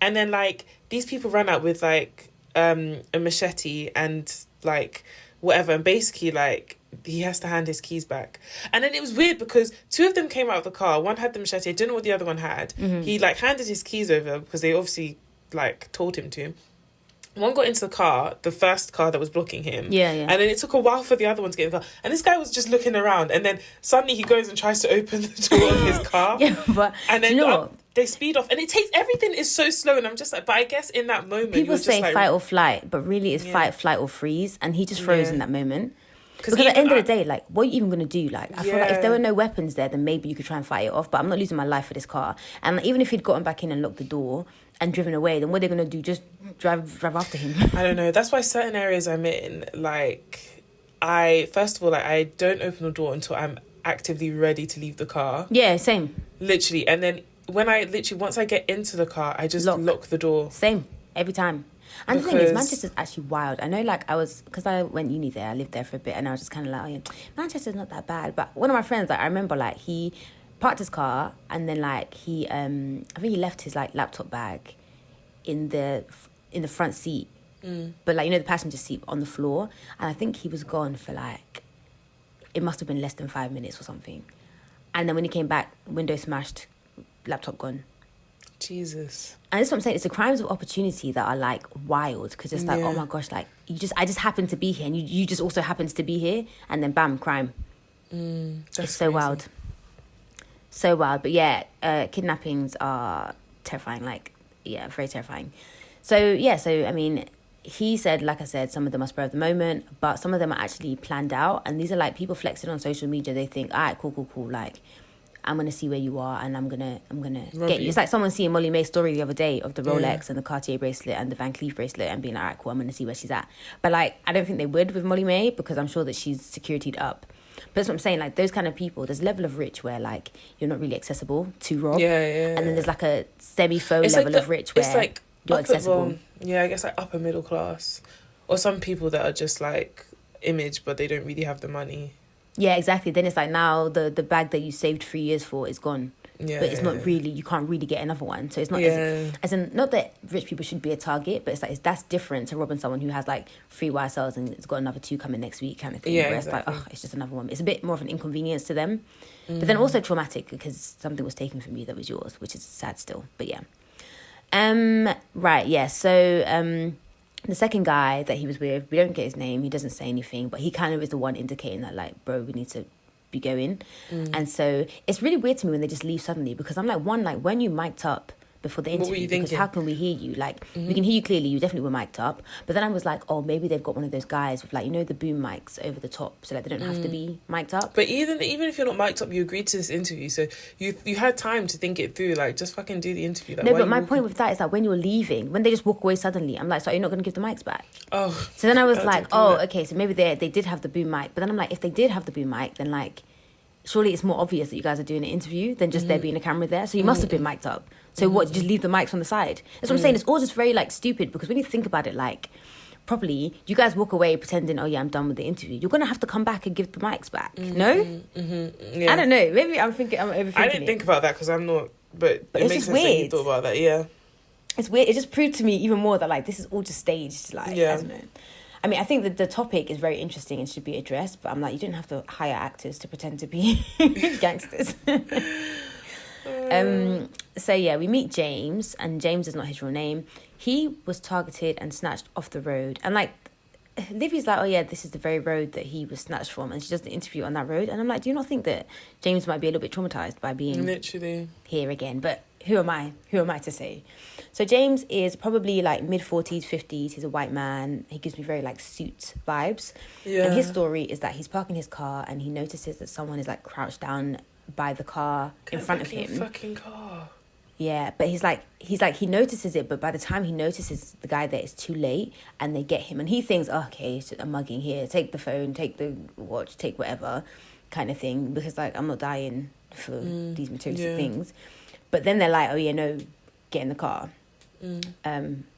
And then, like, these people ran out with, like, a machete and, like, whatever. And basically, like, he has to hand his keys back. And then it was weird because two of them came out of the car. One had the machete. I didn't know what the other one had. He, like, handed his keys over because they obviously, like, told him to. One got into the car, the first car that was blocking him. Yeah. And then it took a while for the other one to get in the car. And this guy was just looking around. And then suddenly he goes and tries to open the door of his car. But and then you know what? They speed off. And it takes, everything is so slow. And I'm just like, but I guess in that moment, people say just like, fight or flight, but really it's fight, flight or freeze. And he just froze in that moment. Because at the end of the day, like, what are you even going to do? Like, I feel like if there were no weapons there, then maybe you could try and fight it off. But I'm not losing my life for this car. And even if he'd gotten back in and locked the door and driven away, then what are they going to do? Just drive after him? I don't know. That's why certain areas I'm in, like, first of all, like, I don't open the door until I'm actively ready to leave the car. Yeah, same. Literally. And then once I get into the car, I just lock the door. Same. Every time. And the thing is, Manchester's actually wild. I know, like, because I went uni there, I lived there for a bit, and I was just kind of like, oh yeah, Manchester's not that bad. But one of my friends, like, I remember, like, he parked his car, and then, like, I think he left his, like, laptop bag in the front seat, but, like, you know, the passenger seat on the floor, and I think he was gone for, like, it must have been less than 5 minutes or something. And then when he came back, window smashed, laptop gone. Jesus. And that's what I'm saying. It's the crimes of opportunity that are, like, wild, because it's like, oh my gosh, like, I just happened to be here, and you just also happens to be here, and then bam, crime. It's so crazy. wild. So wild. But yeah, kidnappings are terrifying. Like, yeah, very terrifying. So I mean, he said, like I said, some of them are spur of the moment, but some of them are actually planned out, and these are, like, people flexing on social media. They think, all right, cool, like, I'm going to see where you are, and I'm gonna get you. It's like someone seeing Molly May's story the other day of the Rolex and the Cartier bracelet and the Van Cleef bracelet and being like, all right, cool, I'm going to see where she's at. But, like, I don't think they would with Molly May, because I'm sure that she's securityed up. But that's what I'm saying, like, those kind of people, there's a level of rich where, like, you're not really accessible to rob. Yeah. And then there's, like, a semi-faux level of rich where it's like you're accessible. I guess, like, upper middle class. Or some people that are just, like, image, but they don't really have the money. Yeah, exactly. Then it's like, now the bag that you saved 3 years for is gone. Yeah. But it's not really, you can't really get another one. So it's not as in, not that rich people should be a target, but it's like, that's different to robbing someone who has, like, 3 YSLs and it's got another 2 coming next week kind of thing. Yeah, where exactly. It's like, oh, it's just another one. It's a bit more of an inconvenience to them. But then also traumatic because something was taken from you that was yours, which is sad still. But yeah. Right, yeah. So the second guy that he was with, we don't get his name, he doesn't say anything, but he kind of is the one indicating that, like, bro, we need to be going. And so it's really weird to me when they just leave suddenly, because I'm like, one, like, when you mic'd up before the interview, were you because thinking? how can we hear you? Like, we can hear you clearly, you definitely were mic'd up. But then I was like, oh, maybe they've got one of those guys with, like, you know, the boom mics over the top, so that they don't have to be mic'd up. But even if you're not mic'd up, you agreed to this interview, so you had time to think it through. Like, just fucking do the interview. Like, No, but my point with that is that when you're leaving, when they just walk away suddenly, I'm like, so you're not going to give the mics back? Oh. So then I was That's like, incredible. okay, so maybe they did have the boom mic. But then I'm like, if they did have the boom mic, then, like, surely it's more obvious that you guys are doing an interview than just there being a camera there. So you must have been mic'd up. So what, just leave the mics on the side? That's what I'm saying. It's all just very, like, stupid, because when you think about it, like, properly, you guys walk away pretending, oh yeah, I'm done with the interview. You're going to have to come back and give the mics back. No? Yeah. I don't know. Maybe I'm overthinking I didn't think about that because I'm not, but it it's makes just sense that you weird. thought about that, yeah. It's weird. It just proved to me even more that, like, this is all just staged. Like, Yeah. I don't know. I mean, I think that the topic is very interesting and should be addressed, but I'm like, you didn't have to hire actors to pretend to be gangsters. So yeah, we meet James, and James is not his real name. He was targeted and snatched off the road, and, like, Livy's like, oh yeah, this is the very road that he was snatched from, and she does the interview on that road, and I'm like, do you not think that James might be a little bit traumatized by being Literally. here again? But who am I to say? So James is probably, like, mid-40s, 50s. He's a white man. He gives me very, like, suit vibes. Yeah. And his story is that he's parking his car and he notices that someone is, like, crouched down by the car in front of him. Fucking car. Yeah, but he's like he notices it, but by the time he notices the guy there, it's too late, and they get him, and he thinks, oh, okay, it's a mugging here. Take the phone, take the watch, take whatever, kind of thing, because, like, I'm not dying for these materialistic things. But then they're like, oh yeah, no, get in the car.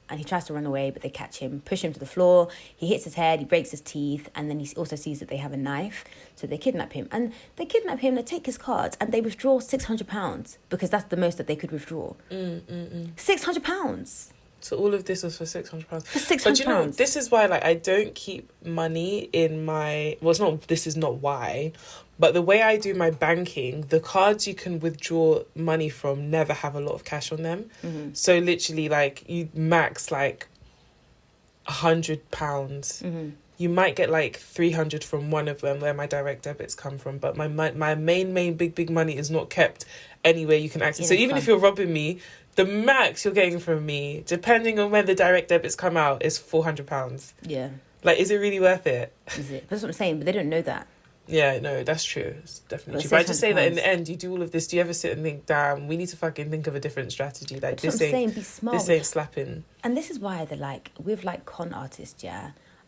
and he tries to run away, but they catch him, push him to the floor. He hits his head, he breaks his teeth, and then he also sees that they have a knife. So they kidnap him. And they kidnap him, they take his cards, and they withdraw £600 because that's the most that they could withdraw. £600. So all of this was for £600. For £600. But you know, this is why, like, I don't keep money in my... Well, this is not why. But the way I do my banking, the cards you can withdraw money from never have a lot of cash on them. Mm-hmm. So literally, like, you max, like, £100. Mm-hmm. You might get, like, 300 from one of them where my direct debits come from. But my main big money is not kept anywhere you can access. So even if you're robbing me, the max you're getting from me, depending on when the direct debits come out, is £400. Yeah. Like, is it really worth it? Is it? That's what I'm saying, but they don't know that. Yeah, no, that's true. It's definitely But true. But I just say that in £600. the end, you do all of this. Do you ever sit and think, damn, we need to fucking think of a different strategy? Like, That's what I'm saying, be smart. this ain't slapping. And this is why they're like, with like con artists,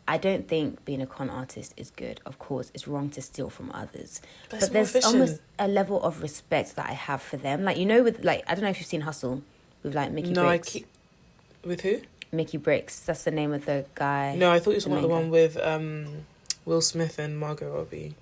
I don't think being a con artist is good. Of course, it's wrong to steal from others. But there's more almost efficient. a level of respect that I have for them. Like, you know, with like, I don't know if you've seen Hustle with like Mickey Briggs. With who? Mickey Briggs. That's the name of the guy. No, I thought you were talking about the main one with Will Smith and Margot Robbie.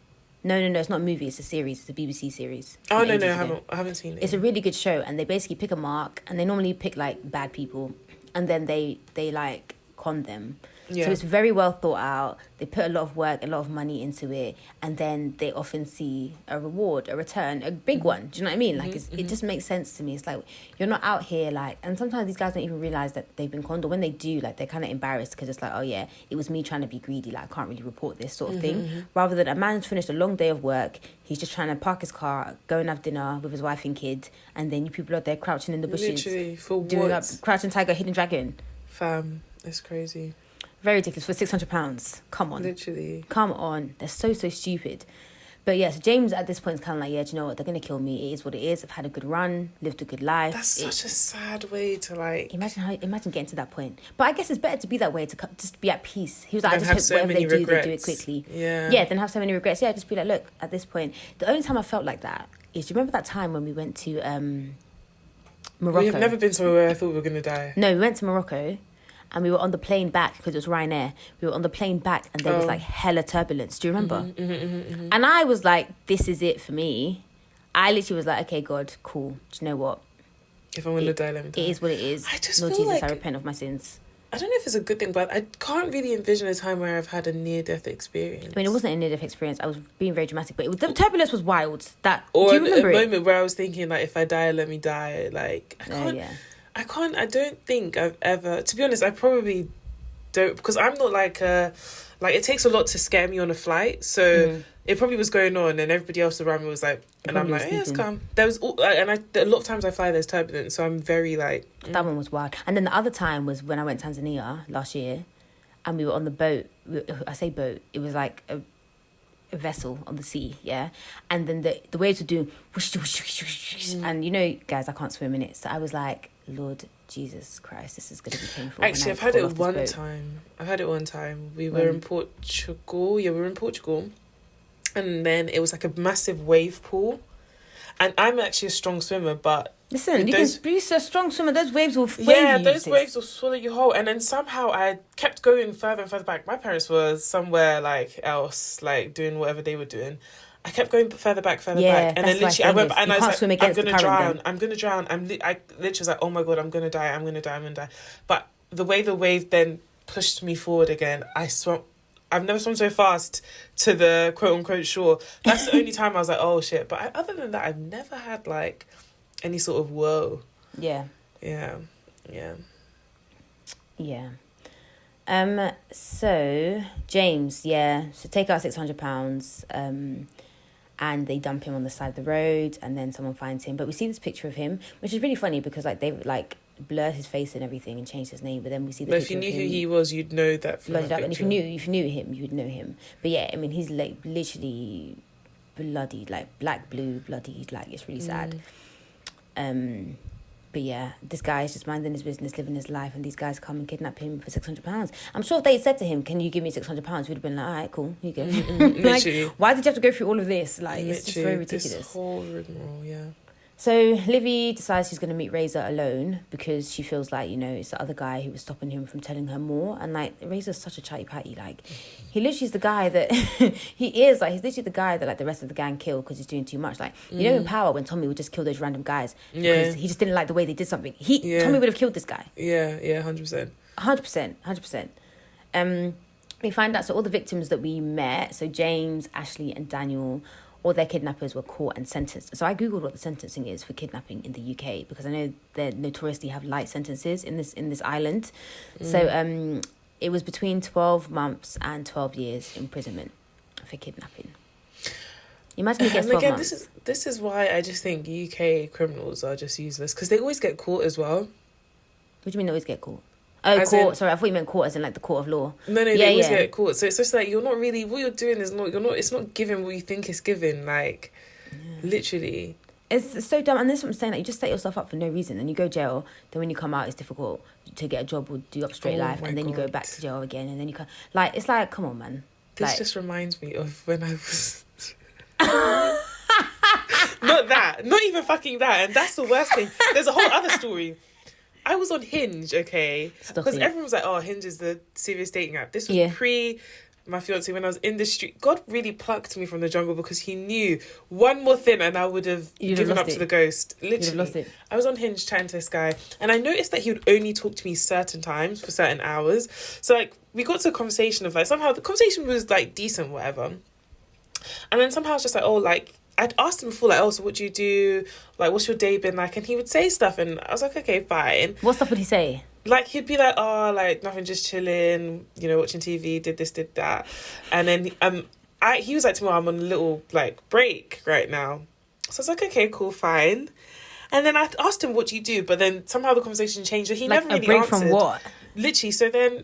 No, it's not a movie. It's a series. It's a BBC series. Oh, from no, ages ago. I haven't seen it. It's a really good show, and they basically pick a mark, and they normally pick like bad people, and then they like con them. Yeah. So it's very well thought out. They put a lot of work, a lot of money into it, and then they often see a reward, a return, a big one. Do you know what I mean? Like, it just makes sense to me. It's like, you're not out here, like, and sometimes these guys don't even realise that they've been conned, or when they do, like, they're kind of embarrassed because it's like, oh yeah, it was me trying to be greedy, like, I can't really report this sort of thing. Rather than a man's finished a long day of work, he's just trying to park his car, go and have dinner with his wife and kid, and then you people are there crouching in the bushes. Literally, for doing what? up Crouching Tiger, Hidden Dragon. Fam, it's crazy. Very ridiculous for £600. Come on. Literally. Come on. They're so stupid. But yeah, so James at this point is kind of like, yeah, do you know what? They're going to kill me. It is what it is. I've had a good run, lived a good life. That's such a sad way to, like... Imagine getting to that point. But I guess it's better to be that way, to just be at peace. He was like, I Than just have hope so whatever many they do, they do it regrets. quickly. Yeah. Yeah, then have so many regrets. Yeah, just be like, look, at this point. The only time I felt like that is, do you remember that time when we went to Morocco? We have never been somewhere where I thought we were going to die. No, we went to Morocco. And we were on the plane back because it was Ryanair. We were on the plane back and there was like hella turbulence. Do you remember? And I was like, this is it for me. I literally was like, okay, God, cool. Do you know what? If I'm going to die, let me die. It is what it is. I just Lord feel Jesus, like... I repent of my sins. I don't know if it's a good thing, but I can't really envision a time where I've had a near-death experience. I mean, it wasn't a near-death experience. I was being very dramatic, but the turbulence was wild. Do Or you remember a it? moment where I was thinking, like, if I die, let me die. Like, I don't think I've ever... To be honest, I probably... don't, because I'm not like it takes a lot to scare me on a flight, so it probably was going on and everybody else around me was like, and I'm like, hey, it's calm. There was a lot of times I fly, there's turbulence, so I'm very like that one was wild. And then the other time was when I went to Tanzania last year, and we were on the boat. I say boat, it was like a vessel on the sea, yeah, and then the waves were doing whoosh, whoosh, whoosh, whoosh, and you know, guys, I can't swim in it, so I was like, Lord Jesus Christ, this is going to be painful. Actually, I've had it one time. We were in Portugal. Yeah, we were in Portugal. And then it was like a massive wave pool. And I'm actually a strong swimmer, but... Listen, you can be so strong swimmer. Those waves will those waves will swallow you whole. And then somehow I kept going further and further back. My parents were somewhere like else, like doing whatever they were doing. I kept going further back, and then literally I went and I was like, I'm gonna drown. I literally was like, oh my God, I'm gonna die. But the way the wave then pushed me forward again, I swam. I've never swum so fast to the quote unquote shore. That's the only time I was like, oh shit. But other than that, I've never had like any sort of whoa. Yeah. So James, so take out £600, and they dump him on the side of the road, and then someone finds him. But we see this picture of him, which is really funny because like they've like blurred his face and everything and changed his name. But then we see the picture of him. But if you knew who he was, you'd know that from the picture. And if you knew him, you would know him. But yeah, I mean, he's like literally bloodied, like black, blue, bloodied. Like, it's really sad. But yeah, this guy is just minding his business, living his life, and these guys come and kidnap him for £600. I'm sure if they said to him, can you give me £600, we'd have been like, all right, cool, here you go. Like, why did you have to go through all of this? Like, it's just very ridiculous. This whole rigmarole, yeah. So Livy decides she's going to meet Razor alone because she feels like, you know, it's the other guy who was stopping him from telling her more. And like, Razor's such a chatty patty. Like, he literally is the guy that he's literally the guy that like the rest of the gang kill because he's doing too much. Like, you know, in Power, when Tommy would just kill those random guys because he just didn't like the way they did something. Tommy would have killed this guy. Yeah, 100%. 100%. We find out, so all the victims that we met, so James, Ashley and Daniel, all their kidnappers were caught and sentenced. So I googled what the sentencing is for kidnapping in the UK because I know they notoriously have light sentences in this island. So it was between 12 months and 12 years imprisonment for kidnapping. Imagine he gets 12 again, months. This is why I just think UK criminals are just useless because they always get caught as well. What do you mean they always get caught? Oh, court. Sorry, I thought you meant court as in like the court of law. No, they always get caught. So it's just like you're not really, what you're doing is not, it's not giving what you think it's giving. Like, literally. It's so dumb. And this is what I'm saying. Like, you just set yourself up for no reason. Then you go jail. Then when you come out, it's difficult to get a job or do up straight life. And then you go back to jail again. And then you can, like, it's like, come on, man. This just reminds me of when I was... Not even fucking that. And that's the worst thing. There's a whole other story. I was on Hinge, okay? Because everyone was like, oh, Hinge is the serious dating app. This was pre my fiance when I was in the street. God really plucked me from the jungle because he knew one more thing and I would have given up to the ghost. Literally. Lost it. I was on Hinge chatting to this guy and I noticed that he would only talk to me certain times for certain hours. So, like, we got to a conversation of, like, somehow the conversation was, like, decent, whatever. And then somehow it's just like, oh, like, I'd asked him before, like, oh, so what do you do? Like, what's your day been like? And he would say stuff, and I was like, okay, fine. What stuff would he say? Like, he'd be like, oh, like, nothing, just chilling, you know, watching TV, did this, did that. And then he was like to me, I'm on a little, like, break right now. So I was like, okay, cool, fine. And then I asked him, what do you do? But then somehow the conversation changed, and he like never really break answered. From what? Literally, so then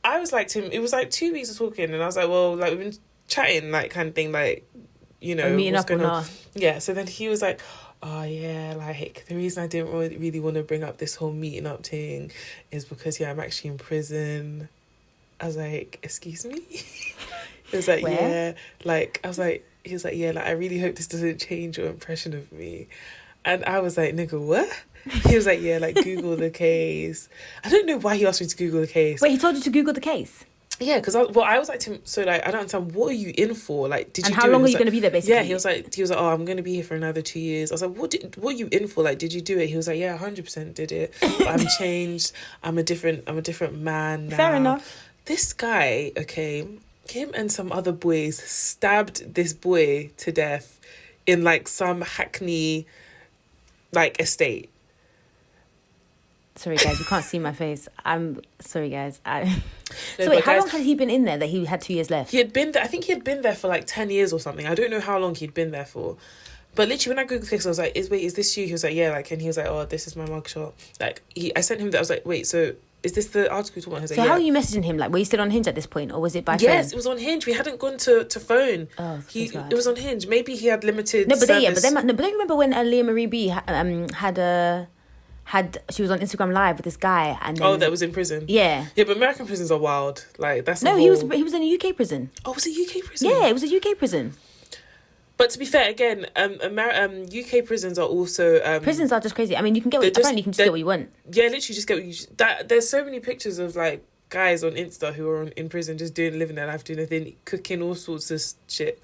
I was like to him, it was like 2 weeks of talking, and I was like, well, like, we've been chatting, like, kind of thing, like, you know, meeting up or not. Yeah, so then he was like, oh yeah, like the reason I didn't really want to bring up this whole meeting up thing is because I'm actually in prison. I was like, excuse me? He was like, yeah, like I was like, he was like, yeah, like I really hope this doesn't change your impression of me. And I was like, nigga, what? He was like, yeah, like Google the case. I don't know why he asked me to Google the case. Wait, he told you to Google the case? Yeah, because I was like to him, so like I don't understand, what are you in for? Like, did you? And how long are you going to be there? Basically, yeah. He was like, oh, I'm going to be here for another 2 years. I was like, what are you in for? Like, did you do it? He was like, yeah, 100% did it. But I'm changed. I'm a different man now. Fair enough. This guy, okay, him and some other boys stabbed this boy to death in like some Hackney like estate. Sorry guys, you can't see my face. I'm sorry guys. So wait, how long had he been in there that he had 2 years left? He had been there, I think he had been there for like 10 years or something. I don't know how long he'd been there for. But literally when I Googled this, I was like, is this you? He was like, yeah, like, and he was like, oh, this is my mugshot. Like, I sent him that. I was like, wait, so is this the article you're talking about? He was like, so how are you messaging him? Like, were you still on Hinge at this point, or was it by phone? Yes, it was on Hinge. We hadn't gone to phone. Oh, it was on Hinge. Maybe he had limited but service. don't you remember when Leah Marie B she was on Instagram Live with this guy, and then, that was in prison. Yeah, but American prisons are wild. Like that's he was in a UK prison. Oh, it was a UK prison. Yeah, it was a UK prison. But to be fair, again, UK prisons are also prisons are just crazy. I mean, you can get apparently you can just get what you want. Yeah, literally, just get what you. There's so many pictures of like guys on Insta who are in prison just living their life, doing their thing, cooking all sorts of shit.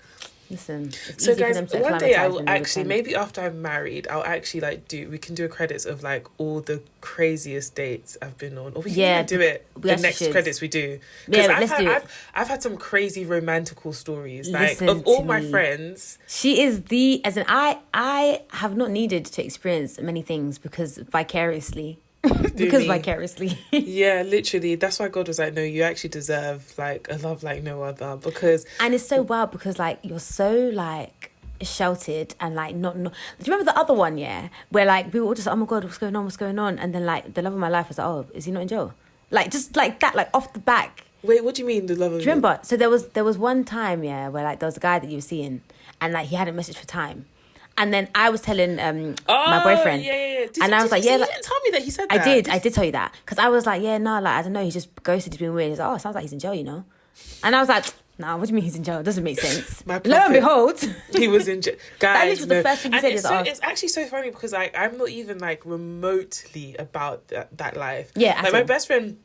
Listen, so guys, one day I will actually, maybe after I'm married, I'll actually we can do a credits of like all the craziest dates I've been on, or we can even do it the next credits we do, because I've had some crazy romantical stories. Like, of all my friends, she is I have not needed to experience many things because vicariously. Vicariously. Yeah, literally. That's why God was like, no, you actually deserve like a love like no other. And it's so wild because like you're so like sheltered and like not do you remember the other one, where like we were all just like, oh my God, what's going on, and then like the love of my life was like, oh, is he not in jail? Like just like that, like off the back. Wait, what do you mean the love of? Do you remember? So there was one time where like there was a guy that you were seeing and like he hadn't messaged for time. And then I was telling my boyfriend. Yeah. I was like, yeah. You didn't tell me that he said that. I did tell you that. Because I was like, yeah, no, like, I don't know. He just ghosted, he's been weird. He's like, oh, it sounds like he's in jail, you know? And I was like, Nah, what do you mean he's in jail? It doesn't make sense. My Lo and prophet. behold, He was in jail. Guys, was the first thing he and said. it's actually so funny because I'm not even like remotely about that life. Yeah, like my best friend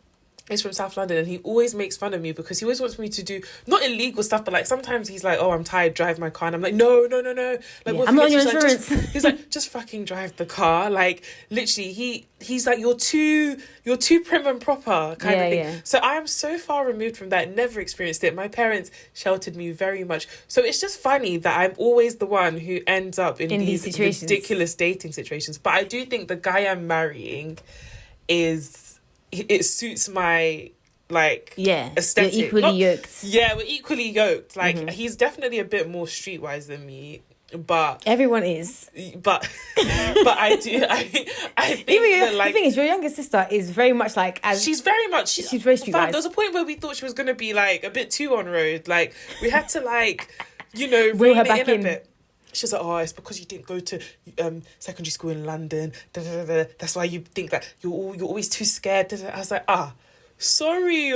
is from South London, and he always makes fun of me because he always wants me to do not illegal stuff, but like sometimes he's like, "Oh, I'm tired, drive my car," and I'm like, "No." Like, I'm not on your insurance. insurance. He's like, "Just fucking drive the car." Like, literally, he's like, "You're too prim and proper," kind of thing. Yeah. So I am so far removed from that. Never experienced it. My parents sheltered me very much. So it's just funny that I'm always the one who ends up in these situations. ridiculous dating situations. But I do think the guy I'm marrying it suits my aesthetic. You're equally yoked. Yeah, we're equally yoked. Like he's definitely a bit more streetwise than me, but Everyone is. but I think Even that, like, the thing is, your younger sister is very much like she's very very streetwise. There was a point where we thought she was gonna be like a bit too on road. Like we had to reel her it back in in. a bit. She was like, "Oh, it's because you didn't go to secondary school in London. That's why you think that you're always too scared." I was like, sorry,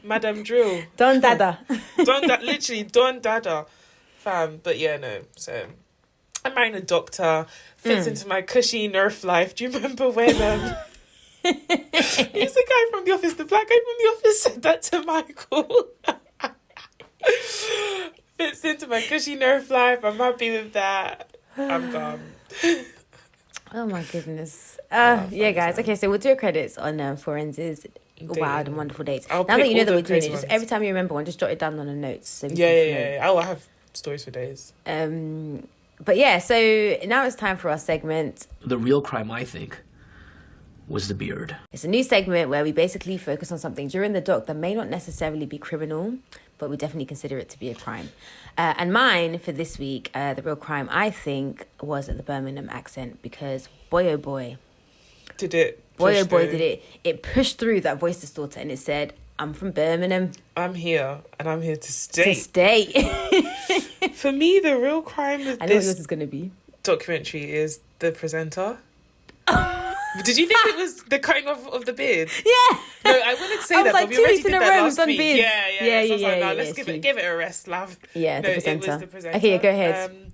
Madam Drill. Don Dada. Literally, Don Dada. Fam. But yeah, no. So I'm marrying a doctor. Fits into my cushy Nerf life. Do you remember when he's the guy from the office, the black guy from the office said that to Michael? Fits into my cushy Nerf life. I'm happy with that. I'm gone. Oh my goodness. Yeah, guys. Okay, so we'll do our credits on Forensi's Wild and Wonderful Dates. Now that you know all that the we're doing it, crazy just ones. every time you remember one, just jot it down on the notes. So we can Yeah. Oh, I have stories for days. But yeah, so now it's time for our segment. The real crime, I think, was the beard. It's a new segment where we basically focus on something during the doc that may not necessarily be criminal, but we definitely consider it to be a crime. And mine for this week, the real crime, I think, was the Birmingham accent, because boy oh boy, Did it? boy oh push boy through? did it. It pushed through that voice distorter and it said, "I'm from Birmingham I'm here and I'm here to to stay. stay." For me, the real crime with I know what this yours is going to be. documentary is the presenter. Did you think it was the cutting off of the beard? Yeah. No, I wanted to say I was that, like, but we 2 already weeks in did a that row we've last done week. beards. Yeah. Yeah, So I was like, yeah, no, yeah, let's yeah, give it a rest, love. Yeah, the No, presenter. It was the presenter. Okay, go ahead.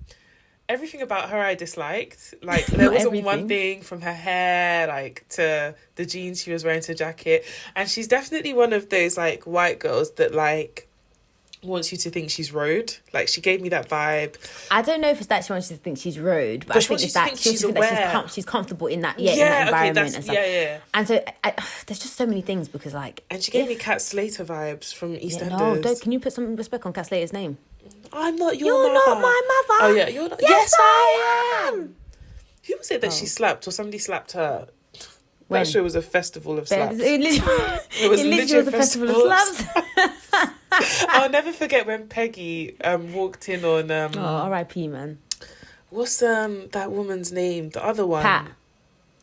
Everything about her I disliked. Like, there wasn't one everything. thing, from her hair, like, to the jeans she was wearing to jacket. And she's definitely one of those, like, white girls that, like, wants you to think she's road. Like, she gave me that vibe. I don't know if it's that she wants you to think she's road, but But I she think wants it's you to that think she wants she's you to think that aware. she's comfortable in that in that environment and stuff. Yeah. And so there's just so many things because like. And she gave me Kat Slater vibes from EastEnders. No, don't, can you put some respect on Kat Slater's name? I'm not your You're mother. not my mother. Oh yeah, you're not. Yes, I am. Who was it that she slapped, or somebody slapped her? When? That show was a festival of slaps. It literally was was a festival of slaps. I'll never forget when Peggy walked in on Oh, R.I.P. man. what's that woman's name? The other one. Pat.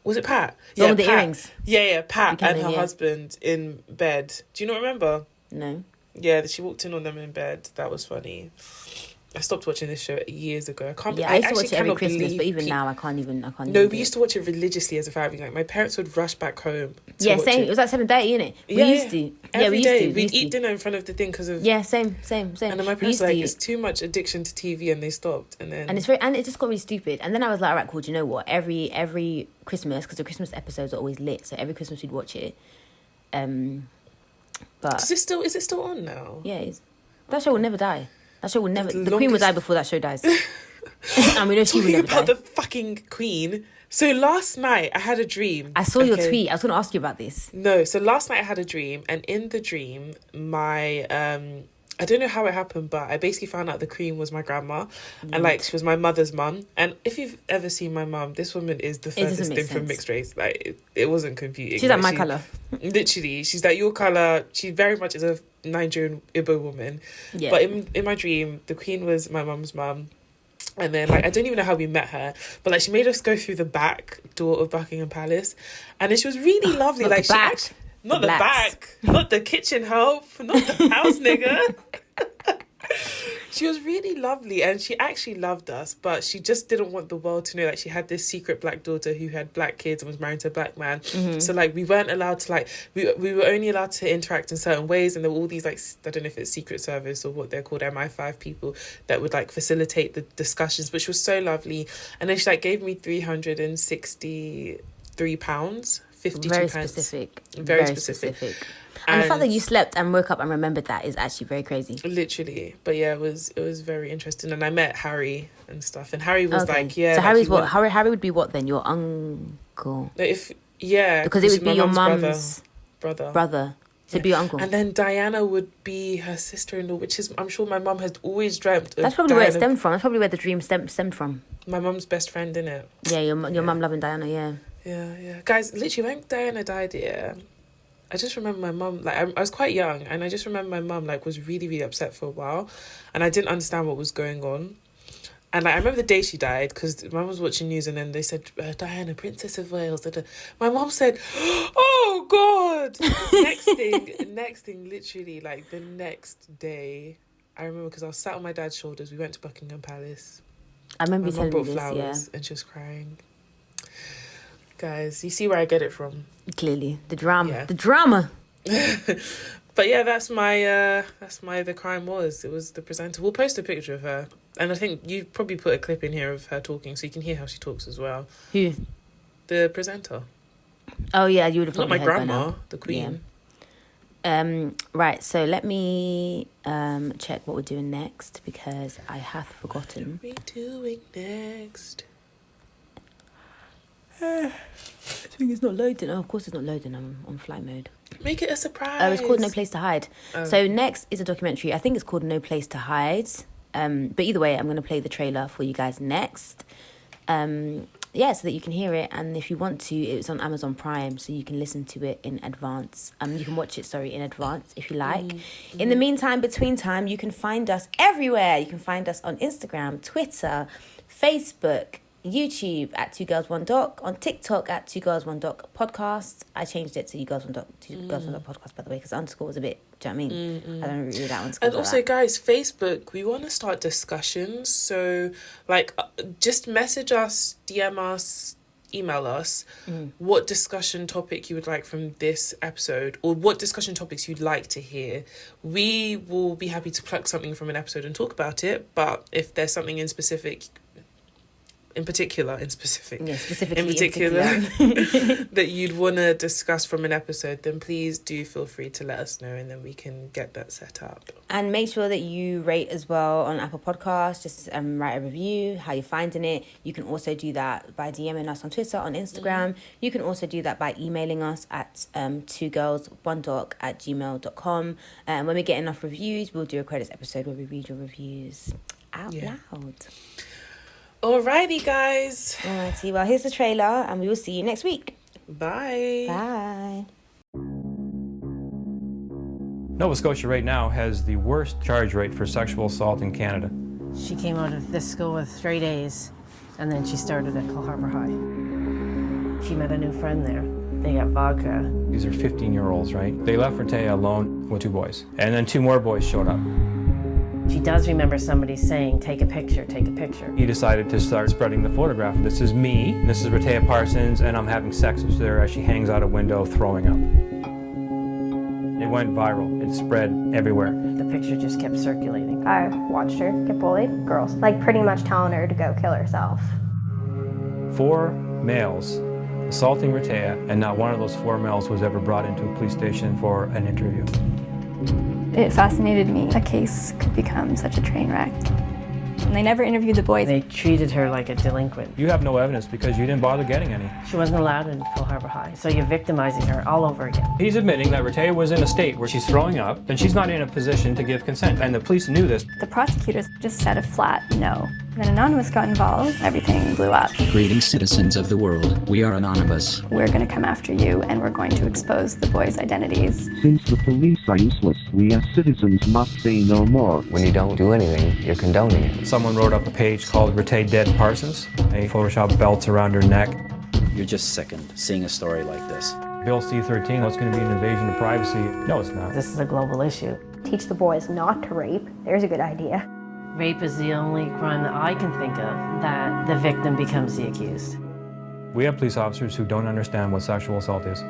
Was it Pat? The one with the Pat. earrings. Yeah, Pat and Buchanan, her yeah. husband in bed. Do you not remember? No. Yeah, she walked in on them in bed. That was funny. I stopped watching this show years ago. Yeah, I used to watch actually it every cannot Christmas, believe but even pe- now I can't even. No, do we it. used to watch it religiously as a family. Like, my parents would rush back home to Yeah, watch same. it. It was like 7:30, innit? We used to. Every we day. used to. We'd eat dinner in front of the thing because of... Yeah, same. And then my We parents used were like, to. it's too much addiction to TV, and they stopped. And then... And it just got really stupid. And then I was like, all right, cool. Do you know what? Every Christmas, because the Christmas episodes are always lit, so every Christmas we'd watch it. But Is it still on now? yeah, that show will never die. That show will never. The The Queen will longest- die before that show dies. And we know she will Talking never about die. the fucking Queen. So last night I had a dream. I saw your Okay. tweet. I was going to ask you about this. No, so last night I had a dream, and in the dream, my I don't know how it happened, but I basically found out the Queen was my grandma, and like she was my mother's mum. And if you've ever seen my mum, this woman is the doesn't furthest make thing from sense. mixed race. Like it wasn't computing. She's like my she- colour. Literally, she's like your colour. She very much is a Nigerian Igbo woman. Yeah. But in my dream, the Queen was my mum's mum. And then, like, I don't even know how we met her, but like she made us go through the back door of Buckingham Palace, and then she was really lovely. Not like the back. not The the blacks. back, not the kitchen help, not the house nigga. She was really lovely, and she actually loved us, but she just didn't want the world to know that she had this secret black daughter who had black kids and was married to a black man. So like we weren't allowed to we were only allowed to interact in certain ways, and there were all these like, I don't know if it's Secret Service or what they're called, MI5 people that would like facilitate the discussions. But she was so lovely, and then she like gave me £363, 52 Very pence. specific. Very specific. And the fact that you slept and woke up and remembered that is actually very crazy. Literally. But yeah, it was very interesting. And I met Harry and stuff. And Harry was like, yeah. So like Harry's what? Harry would be what then? Your uncle? Because it would be your mum's brother. So it'd be your uncle. And then Diana would be her sister-in-law, which is, I'm sure my mum has always dreamt of. That's probably where it stemmed from. That's probably where the dream stemmed from. My mum's best friend, innit? Yeah, your mum loving Diana, yeah. Yeah. Guys, literally, when Diana died, I just remember my mum, like, I was quite young, and I just remember my mum, like, was really, really upset for a while, and I didn't understand what was going on. And, like, I remember the day she died, because my mum was watching news, and then they said, Diana, Princess of Wales. My mum said, oh, God! next thing, literally, like, the next day, I remember, because I was sat on my dad's shoulders, we went to Buckingham Palace. I remember you my mum telling brought me this, flowers, and she was crying. Guys, you see where I get it from. Clearly. The drama. Yeah. The drama. But yeah, that's the crime was. It was the presenter. We'll post a picture of her. And I think you probably put a clip in here of her talking so you can hear how she talks as well. Who? The presenter. Oh yeah, you would have Not probably my heard by grandma, now. the queen. Yeah. Right, so let me check what we're doing next because I have forgotten. What are we doing next? I think it's not loading. Oh, of course it's not loading. I'm on flight mode. Make it a surprise. Oh, it's called No Place to Hide. So next is a documentary. I think it's called No Place to Hide. But either way, I'm going to play the trailer for you guys next. So that you can hear it. And if you want to, it's on Amazon Prime, so you can listen to it in advance. You can watch it, in advance if you like. In the meantime, between time, you can find us everywhere. You can find us on Instagram, Twitter, Facebook, YouTube at 2 Girls 1 Doc, on TikTok at 2 Girls 1 Doc Podcast. I changed it to 2 Girls 1 Doc, 2 Girls 1 Doc Podcast, by the way, because underscore was a bit, do you know what I mean? I don't really that one. And also, guys, Facebook, we want to start discussions. So, like, just message us, DM us, email us what discussion topic you would like from this episode, or what discussion topics you'd like to hear. We will be happy to pluck something from an episode and talk about it. But if there's something in particular that you'd want to discuss from an episode, then please do feel free to let us know, and then we can get that set up. And make sure that you rate as well on Apple Podcasts. Just write a review, how you're finding it. You can also do that by DMing us on Twitter, on Instagram. You can also do that by emailing us at 2girls1doc@gmail.com. And when we get enough reviews, we'll do a credits episode where we read your reviews out loud. Alrighty, guys. Alrighty, well, here's the trailer, and we will see you next week. Bye. Bye. Nova Scotia right now has the worst charge rate for sexual assault in Canada. She came out of this school with straight A's, and then she started at Cole Harbour High. She met a new friend there. They got vodka. These are 15-year-olds, right? They left Rtea alone with 2 boys, and then 2 more boys showed up. She does remember somebody saying, take a picture, take a picture. He decided to start spreading the photograph. This is me, this is Rtea Parsons, and I'm having sex with her as she hangs out a window throwing up. It went viral. It spread everywhere. The picture just kept circulating. I watched her get bullied. Girls, like, pretty much telling her to go kill herself. 4 males assaulting Rtea, and not one of those 4 males was ever brought into a police station for an interview. It fascinated me. A case could become such a train wreck. And they never interviewed the boys. They treated her like a delinquent. You have no evidence because you didn't bother getting any. She wasn't allowed in Cole Harbour High, so you're victimizing her all over again. He's admitting that Rtea was in a state where she's throwing up, and she's not in a position to give consent, and the police knew this. The prosecutors just said a flat no. Then Anonymous got involved. Everything blew up. Greetings, citizens of the world. We are Anonymous. We're going to come after you, and we're going to expose the boys' identities. Since the police are useless, we as citizens must say no more. When you don't do anything, you're condoning it. Someone wrote up a page called Rtea Dead Parsons. They photoshopped belts around her neck. You're just sickened seeing a story like this. Bill C-13, that's going to be an invasion of privacy. No, it's not. This is a global issue. Teach the boys not to rape. There's a good idea. Rape is the only crime that I can think of that the victim becomes the accused. We have police officers who don't understand what sexual assault is.